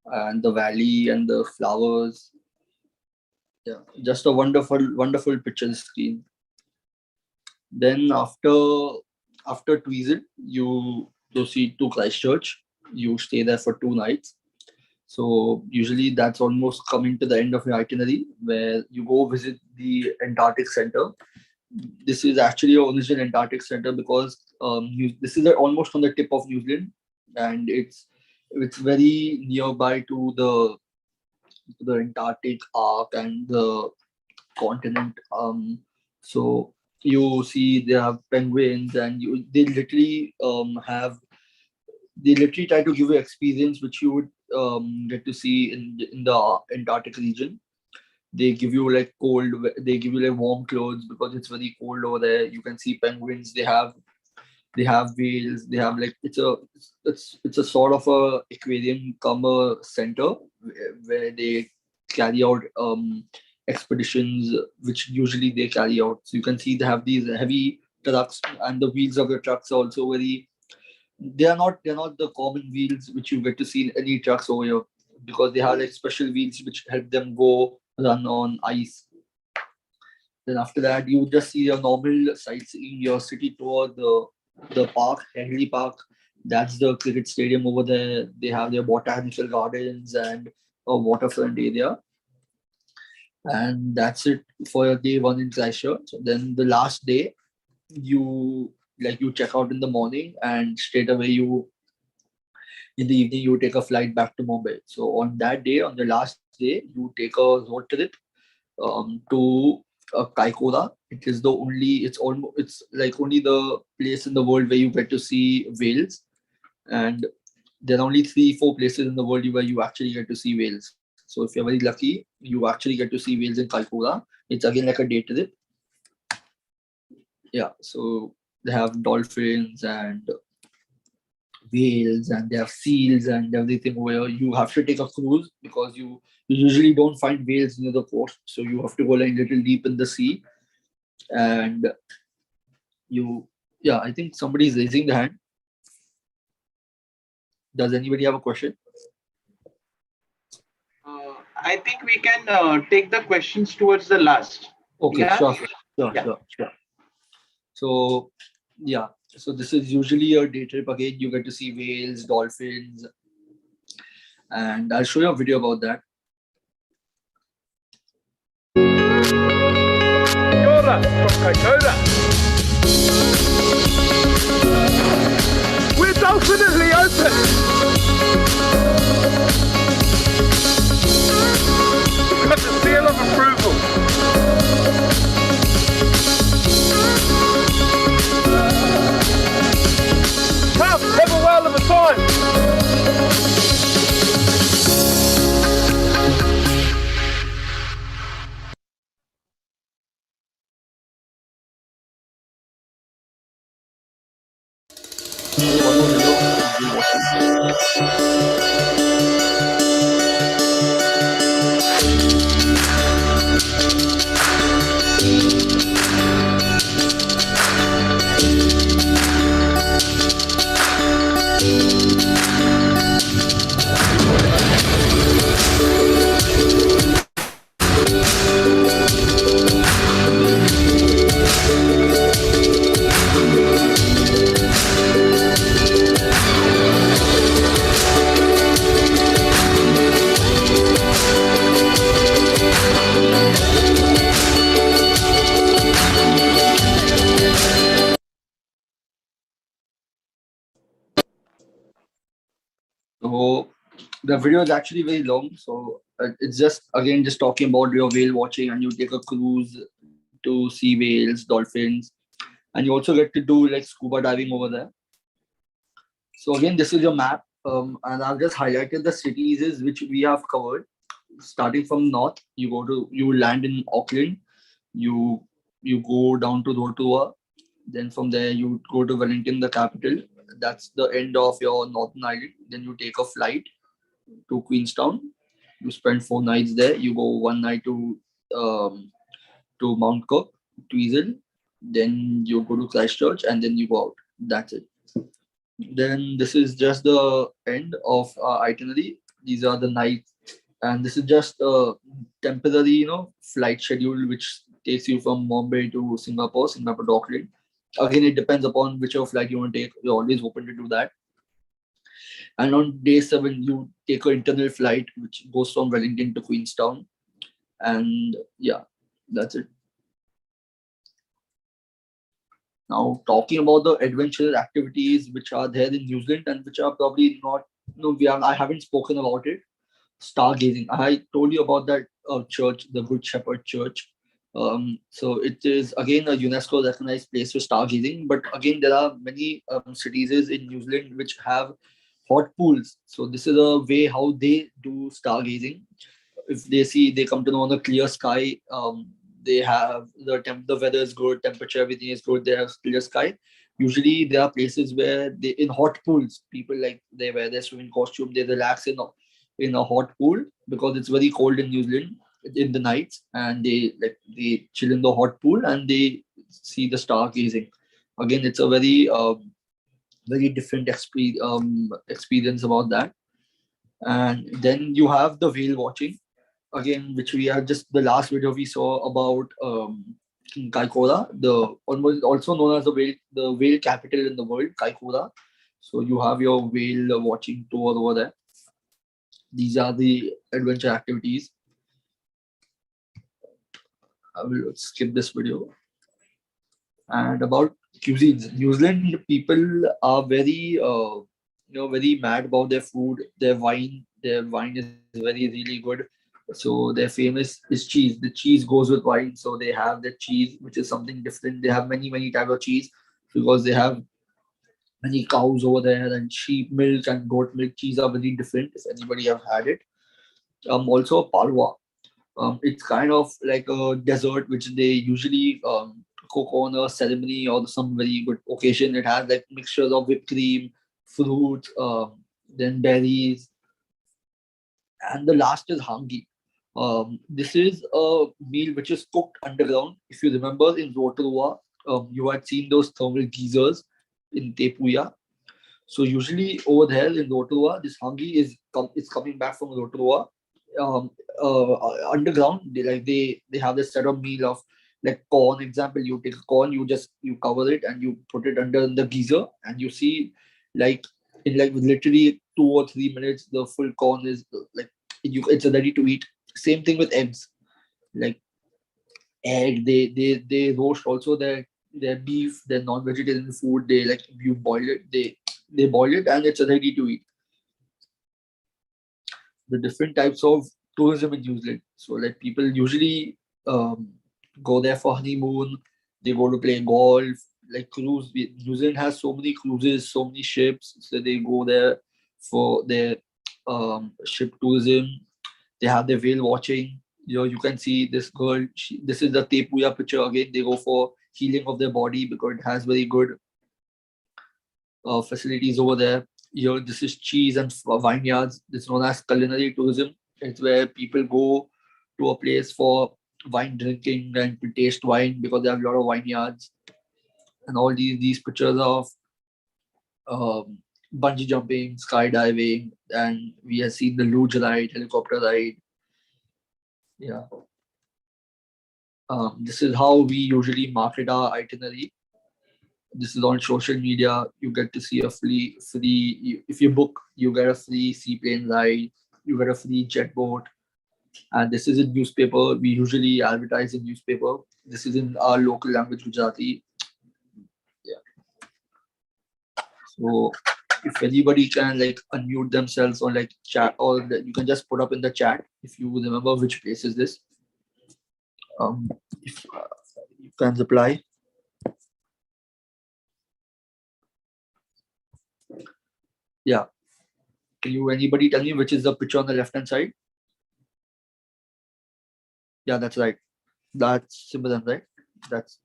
and the valley and the flowers. Yeah, just a wonderful, wonderful picture screen. Then after 𝖫ძ, you proceed to Christchurch. You stay there for 2 nights. So usually that's almost coming to the end of your itinerary, where you go visit the Antarctic Center. This is actually an original Antarctic Center because this is almost on the tip of New Zealand, and it's very nearby to the Antarctic arc and the continent. So you see they have penguins, and they literally try to give you experience which you would get to see in the Antarctic region. They give you like warm clothes because it's very cold over there. You can see penguins. They have whales. They have like it's a sort of a aquarium center where they carry out expeditions which usually they carry out. So you can see they have these heavy trucks, and the wheels of the trucks are also they're not the common wheels which you get to see in any trucks over here, because they have like special wheels which help them run on ice. Then after that, you just see your normal sightseeing, your city tour, the park, Henley Park. That's the cricket stadium over there. They have their botanical gardens and a waterfront area. And that's it for day one in Christchurch. So then the last day, you check out in the morning, and straight away in the evening you take a flight back to Mumbai. So on that day, on the last day, you take a road trip to Kaikoura. It's like only the place in the world where you get to see whales, and there are only 3-4 places in the world where you actually get to see whales. So if you're very lucky, you actually get to see whales in Kaikoura. It's again like a day trip. Yeah, so they have dolphins and whales, and they have seals and everything, where you have to take a cruise because you usually don't find whales near the coast. So you have to go like little deep in the sea. And I think somebody is raising the hand. Does anybody have a question? I think we can take the questions towards the last. Okay, Yeah? sure. Yeah. So, so this is usually a day trip. Again, you get to see whales, dolphins, and I'll show you a video about that. Yora from Kaikoura. We're definitely open. Got the seal of approval. Come, have a whale of a time. So the video is actually very long. So it's just talking about your whale watching, and you take a cruise to see whales, dolphins, and you also get to do like scuba diving over there. So again, this is your map, and I've just highlighted the cities which we have covered. Starting from north, you land in Auckland, you go down to Rotorua, then from there you go to Wellington, the capital. That's the end of your Northern Ireland. Then you take a flight to Queenstown. You spend 4 nights there. You go 1 night to Mount Cook, Tweezle. Then you go to Christchurch, and then you go out. That's it. Then this is just the end of itinerary. These are the nights, and this is just a temporary, flight schedule which takes you from Mumbai to Singapore to Auckland. Again, it depends upon whichever flight you want to take. We're always open to do that. And on day 7, you take an internal flight which goes from Wellington to Queenstown. And yeah, that's it. Now, talking about the adventure activities which are there in New Zealand and which are probably not, I haven't spoken about it. Stargazing. I told you about that church, the Good Shepherd Church. So it is again a UNESCO recognized place for stargazing. But again, there are many cities in New Zealand which have hot pools. So this is a way how they do stargazing. If they come to know on a clear sky, they have the weather is good, temperature, everything is good, they have clear sky. Usually there are places where they in hot pools, people they wear their swimming costume, they relax in a hot pool because it's very cold in New Zealand in the nights, and they chill in the hot pool and they see the stargazing. Again, it's a very very different experience about that. And then you have the whale watching, again, which we are just the last video we saw about Cᴏᴜʀsᴇ, the almost also known as the whale capital in the world, Cᴏᴜʀsᴇ. So you have your whale watching tour over there. These are the adventure activities. I will skip this video. And about cuisines, New Zealand people are very, very mad about their food. Their wine is very really good. So their famous is cheese. The cheese goes with wine, so they have the cheese, which is something different. They have many types of cheese because they have many cows over there, and sheep milk and goat milk cheese are very different. If anybody have had it, also palwa. It's kind of like a dessert which they usually cook on a ceremony or some very good occasion. It has like mixtures of whipped cream, fruit, then berries, and the last is hangi. This is a meal which is cooked underground. If you remember in Rotorua, you had seen those thermal geysers in Tepuyah. So usually over there in Rotorua, this hangi is coming back from Rotorua. Underground, they have this set of meal of like corn. Example, you take corn, you cover it and you put it under the geyser, and you see like in like literally 2 or 3 minutes the full corn is like it's ready to eat. Same thing with eggs. Like egg, they roast also their beef, their non-vegetarian food. They like you boil it, they boil it and it's ready to eat. The different types of tourism in New Zealand. So like people usually go there for honeymoon. They go to play golf, like cruise. New Zealand has so many cruises, so many ships. So they go there for their ship tourism. They have their whale watching. You can see this girl. This is the Tepuyah picture again. They go for healing of their body because it has very good facilities over there. Here, this is cheese and vineyards. This is known as culinary tourism. It's where people go to a place for wine drinking and to taste wine because they have a lot of vineyards. And all these pictures of bungee jumping, skydiving, and we have seen the luge ride, helicopter ride. Yeah. This is how we usually market our itinerary. This is on social media. You get to see a free if you book, you get a free seaplane ride, you get a free jet boat. And this is in newspaper. We usually advertise in newspaper. This is in our local language, Gujarati. Yeah. So if anybody can like unmute themselves or like chat, or you can just put up in the chat if you remember which place is this. If you can reply. Yeah. Can anybody tell me which is the picture on the left hand side? Yeah, that's right. That's Simbadan, right?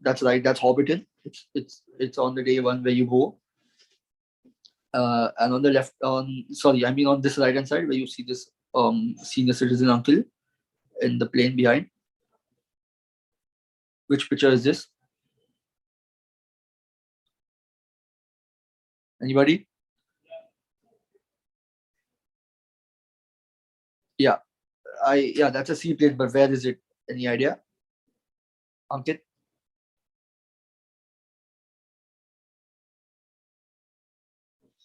That's right. That's Hobbiton. It's on the day one where you go. And on the left, on this right hand side where you see this senior citizen uncle in the plane behind. Which picture is this? Anybody? Yeah, that's a seaplane, but where is it? Any idea? Ankit?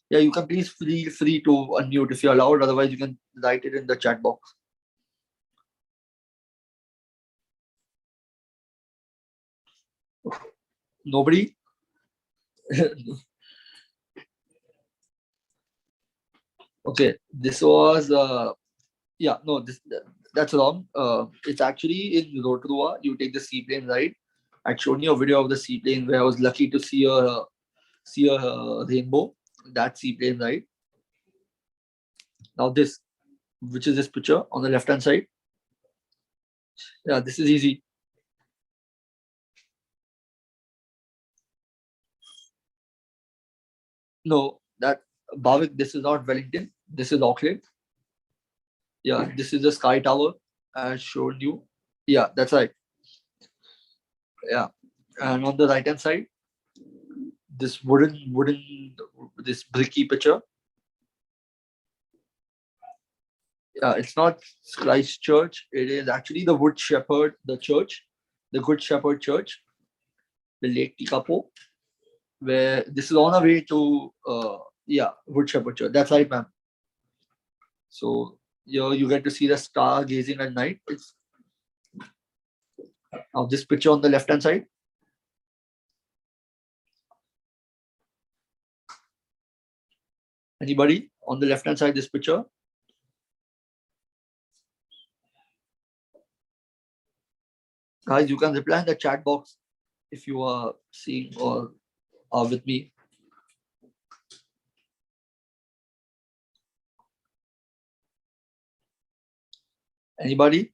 Yeah, you can please feel free to unmute if you're allowed. Otherwise, you can write it in the chat box. Nobody? Okay, this was that's wrong. It's actually in Rotorua. You take the seaplane ride. I'd shown you a video of the seaplane where I was lucky to see a rainbow. That seaplane ride. Now this, which is this picture on the left hand side. Yeah, this is easy. No, that Bhavik, this is not Wellington. This is Auckland. Yeah, this is the Sky Tower I showed you. Yeah, that's right. Yeah, and on the right hand side, this this bricky picture. Yeah, it's not Christ Church. It is actually the Good Shepherd Church. the Lake Tikapo, where this is on our way to 𝖫Żchi𝖺. That's right, ma'am. So here you get to see the star gazing at night. It's now this picture on the left hand side. Anybody on the left hand side, this picture? Guys, you can reply in the chat box if you are seeing or are with me. Anybody?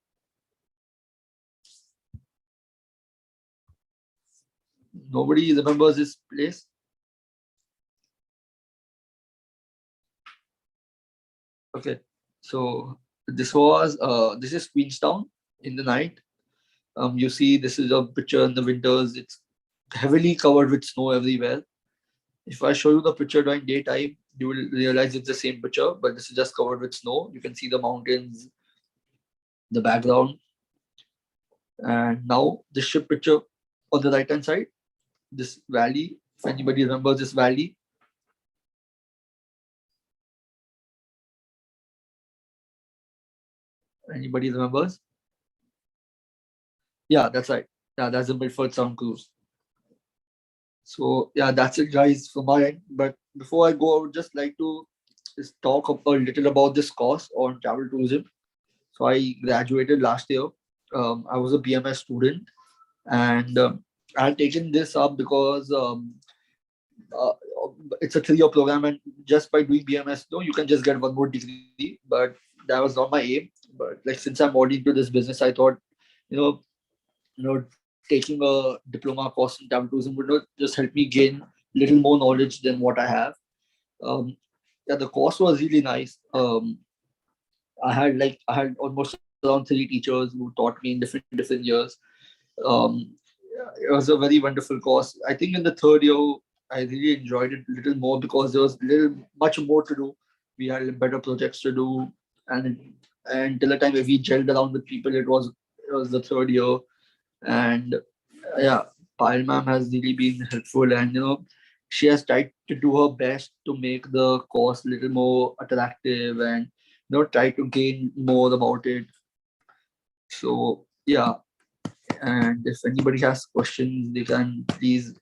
Nobody remembers this place? Okay, so this is Queenstown in the night. You see, this is a picture in the winters. It's heavily covered with snow everywhere. If I show you the picture during daytime, you will realize it's the same picture, but this is just covered with snow. You can see the mountains, the background. And now the ship picture on the right hand side, this valley. If anybody remembers this valley, anybody remembers? Yeah, that's right. Yeah, that's the Milford Sound cruise. So yeah, that's it, guys, from my end. But before I go, I would just like to just talk a little about this course on travel tourism. So I graduated last year. I was a BMS student, and I had taken this up because uh, it's a 3-year program, and just by doing BMS, you can just get one more degree. But that was not my aim. But like, since I'm already into this business, I thought, you know, taking a diploma course in travel tourism would just help me gain little more knowledge than what I have. Yeah, the course was really nice. I had almost around 3 teachers who taught me in different years. It was a very wonderful course. I think in the 3rd year, I really enjoyed it a little more because there was much more to do. We had better projects to do, and till the time we gelled around with people, it was the 3rd year. And yeah, Payal ma'am has really been helpful, and she has tried to do her best to make the course a little more attractive, and try to gain more about it. So yeah, and if anybody has questions, they can please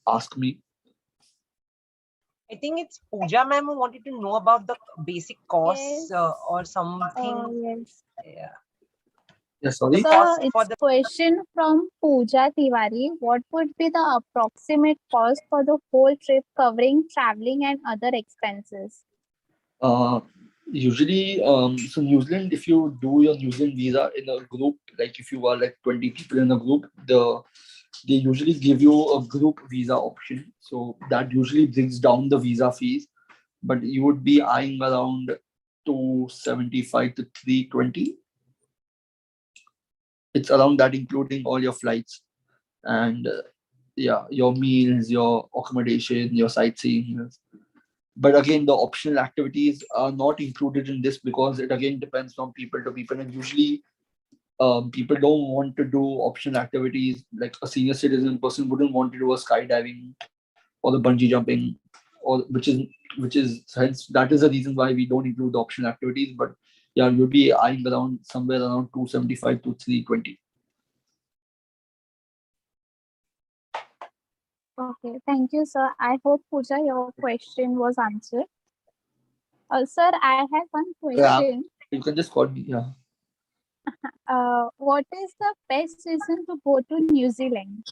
ask me. I think it's Pooja ma'am who wanted to know about the basic course or something. Yes. Yeah. Yes, sorry. So it's a question from Pooja Tiwari. What would be the approximate cost for the whole trip covering traveling and other expenses? Usually, so New Zealand, if you do your New Zealand visa in a group, like if you are like 20 people in a group, they usually give you a group visa option. So that usually brings down the visa fees, but you would be eyeing around 275 to 320. It's around that, including all your flights and your meals, your accommodation, your sightseeing. But again, the optional activities are not included in this because it again depends from people to people, and usually people don't want to do optional activities. Like a senior citizen person wouldn't want to do a skydiving or the bungee jumping, or which is hence that is the reason why we don't include the optional activities. But yeah, you'll be eyeing around somewhere around 275 to 320. Okay, thank you, sir. I hope, Pooja, your question was answered. Sir, I have one question. You can just call me. Yeah. What is the best season to go to New Zealand?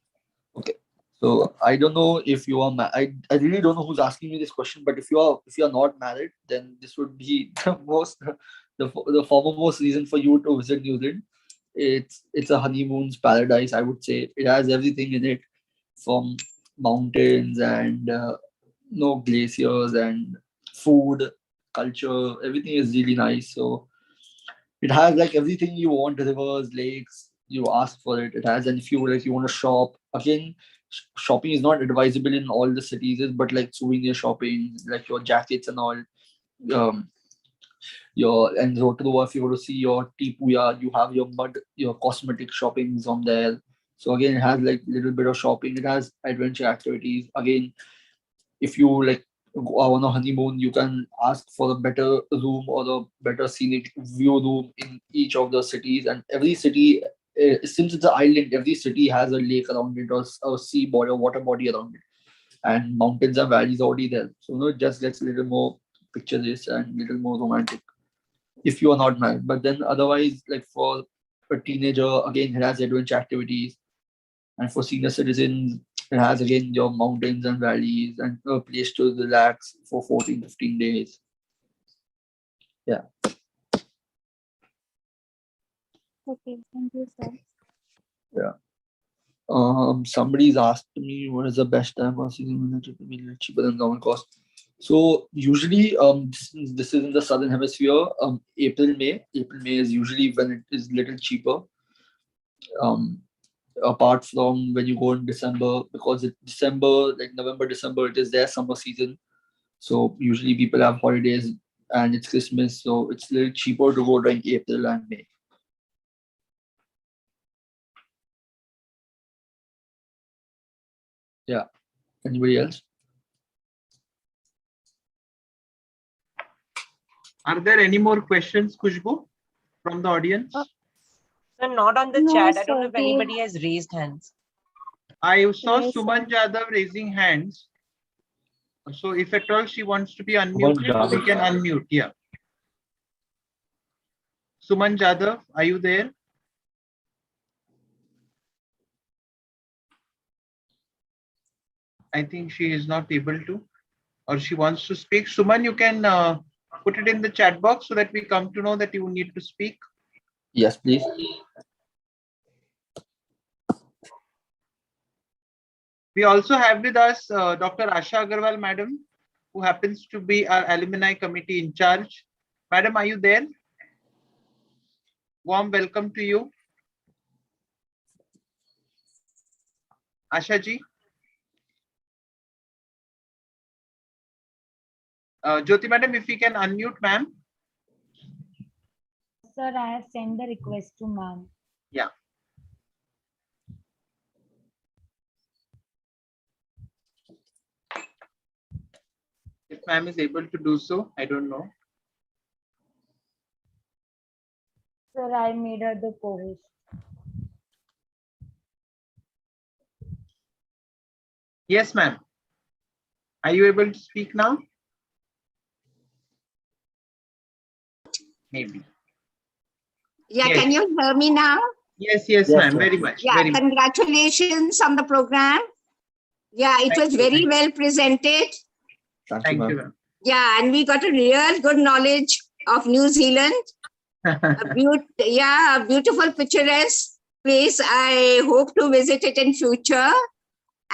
Okay. So I don't know if you are I really don't know who's asking me this question, but if you are not married, then this would be the foremost reason for you to visit New Zealand. It's a honeymoon's paradise, I would say. It has everything in it, from mountains and glaciers and food, culture. Everything is really nice. So it has like everything you want: rivers, lakes. You ask for it. It has, and if you want to shop, again, shopping is not advisable in all the cities, but like souvenir shopping, like your jackets and all. And Rotorua, if you go to see your Tipuya, you have your cosmetic shoppings on there. So again, it has like little bit of shopping. It has adventure activities. Again, if you like go on a honeymoon, you can ask for a better room or a better scenic view room in each of the cities. And every city, since it's an island, every city has a lake around it or a sea body or water body around it. And mountains and valleys already there. So it just gets a little more picturesque and little more romantic if you are not married. But then otherwise, like for a teenager, again, it has adventure activities. And for senior citizens, it has again your mountains and valleys and a place to relax for 14, 15 days. Yeah. Okay, thank you, sir. Yeah. Somebody's asked me what is the best time of season when it will be cheaper than normal cost. So usually, this is in the southern hemisphere. April, May is usually when it is little cheaper. Apart from when you go in December, because it's December, like November, December, it is their summer season. So usually people have holidays and it's Christmas, so it's a little cheaper to go during April and May. Yeah. Anybody else? Are there any more questions, Khushbu, from the audience? So not on the No, chat. I don't know sir, if anybody has raised hands. I saw Yes, Suman Jadhav raising hands. So if at all she wants to be unmuted, we can unmute. Yeah. Suman Jadhav, are you there? I think she is not able to, or she wants to speak. Suman, you can put it in the chat box so that we come to know that you need to speak. Yes, please. We also have with us Dr. Asha Agarwal, madam, who happens to be our alumni committee in charge. Madam, are you there? Warm welcome to you. Asha ji. Jyoti madam, if we can unmute ma'am. Sir, I have sent the request to ma'am. Yeah. If ma'am is able to do so, I don't know. Sir, I made her the co-host. Yes, ma'am. Are you able to speak now? Maybe. Yeah, Yes. can you hear me now? Yes, yes, ma'am. Very much. Yeah, Very much. congratulations on the program. Yeah, it was very well presented. Thank you, ma'am. Yeah, and we got a real good knowledge of New Zealand. A beautiful picturesque place. I hope to visit it in future.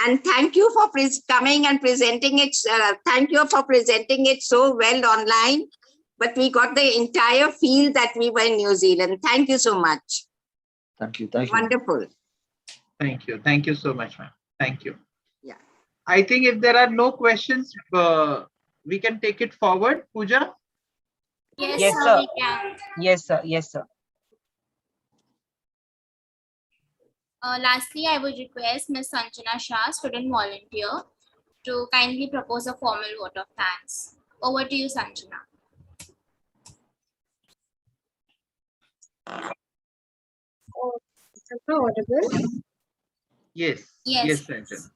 And thank you for coming and presenting it. Thank you for presenting it so well online. But we got the entire feel that we were in New Zealand. Thank you so much. Thank you. Thank you. Wonderful. Thank you. Thank you so much, ma'am. Thank you. Yeah. I think if there are no questions, we can take it forward. Pooja? Yes, sir. we can. Yes, sir. Yes, sir. Lastly, I would request Ms. Sanjana Shah, student volunteer, to kindly propose a formal vote of thanks. Over to you, Sanjana. Am I audible? Yes. Yes. Yes, Sanjana.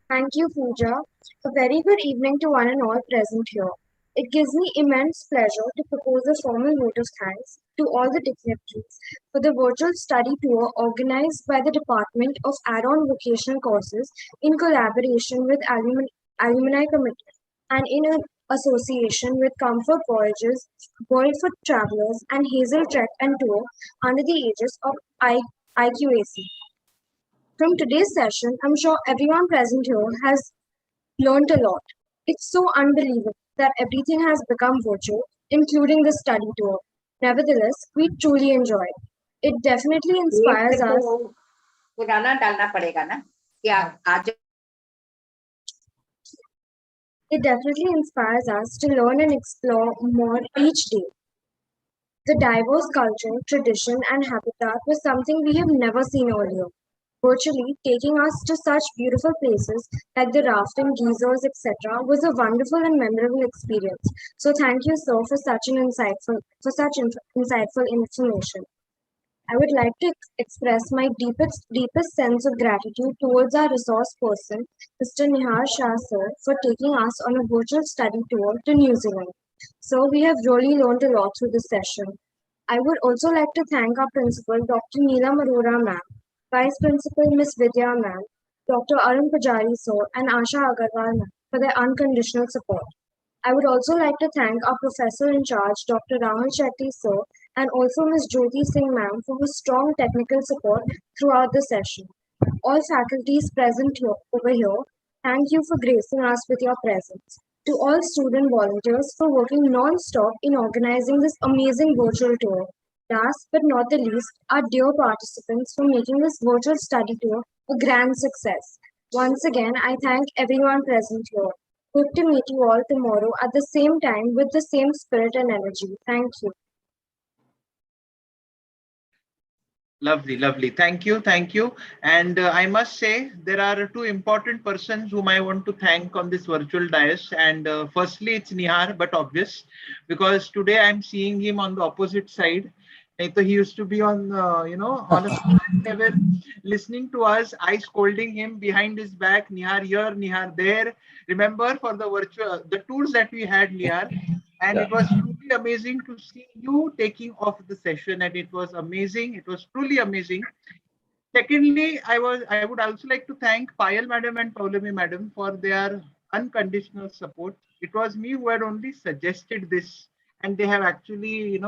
Thank you, Pooja. A very good evening to one and all present here. It gives me immense pleasure to propose a formal vote of thanks to all the dignitaries for the virtual study tour organized by the Department of Add-on Vocational Courses in collaboration with Alumni Committee and in association with Comfort Voyages, World for Travelers and Hazel Trek and Tour under the aegis of IQAC. From today's session, I'm sure everyone present here has learned a lot. It's so unbelievable that everything has become virtual, including the study tour. Nevertheless, we truly enjoy it. It definitely inspires us. It definitely inspires us to learn and explore more each day. The diverse culture, tradition, and habitat was something we have never seen earlier. Virtually, taking us to such beautiful places like the rafting, geysers, etc., was a wonderful and memorable experience. So thank you, sir, for such insightful information. I would like to express my deepest sense of gratitude towards our resource person, Mr. 𝖫_ఝ sir, for taking us on a virtual study tour to New Zealand. So we have really learned a lot through this session. I would also like to thank our principal, Dr. Neelam Arora ma'am, Vice Principal Ms. Vidya ma'am, Dr. Arun Pujari sir, and Asha Agarwal ma'am for their unconditional support. I would also like to thank our professor in charge, Dr. 𝖫dzi𝖺 sir, and also Ms. Jyoti Singh ma'am for her strong technical support throughout the session. All faculties present over here, thank you for gracing us with your presence. To all student volunteers for working non-stop in organizing this amazing virtual tour. Last but not the least, our dear participants for making this virtual study tour a grand success. Once again, I thank everyone present here. Hope to meet you all tomorrow at the same time with the same spirit and energy. Thank you. Lovely, lovely. Thank you, thank you. And I must say, there are two important persons whom I want to thank on this virtual dais. And firstly, it's Nihar, but obvious, because today I'm seeing him on the opposite side. So he used to be on, on a level, listening to us, I scolding him behind his back, Nihar here, Nihar there. Remember for the tours that we had, Nihar, and it was truly amazing to see you taking off the session, and it was amazing. It was truly amazing. Secondly, I would also like to thank Payal madam and Paulami madam for their unconditional support. It was me who had only suggested this, and they have actually,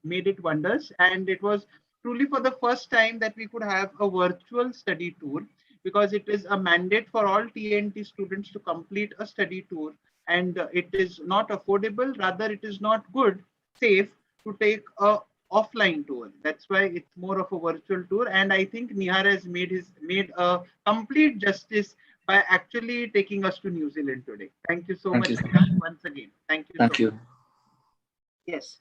made it wonders. And it was truly for the first time that we could have a virtual study tour, because it is a mandate for all TNT students to complete a study tour. And it is not affordable, rather it is not safe to take a offline tour. That's why it's more of a virtual tour. And I think Nihar has made a complete justice by actually taking us to New Zealand today. Thank you so much, Nihar, once again. Thank you. Thank you. Yes.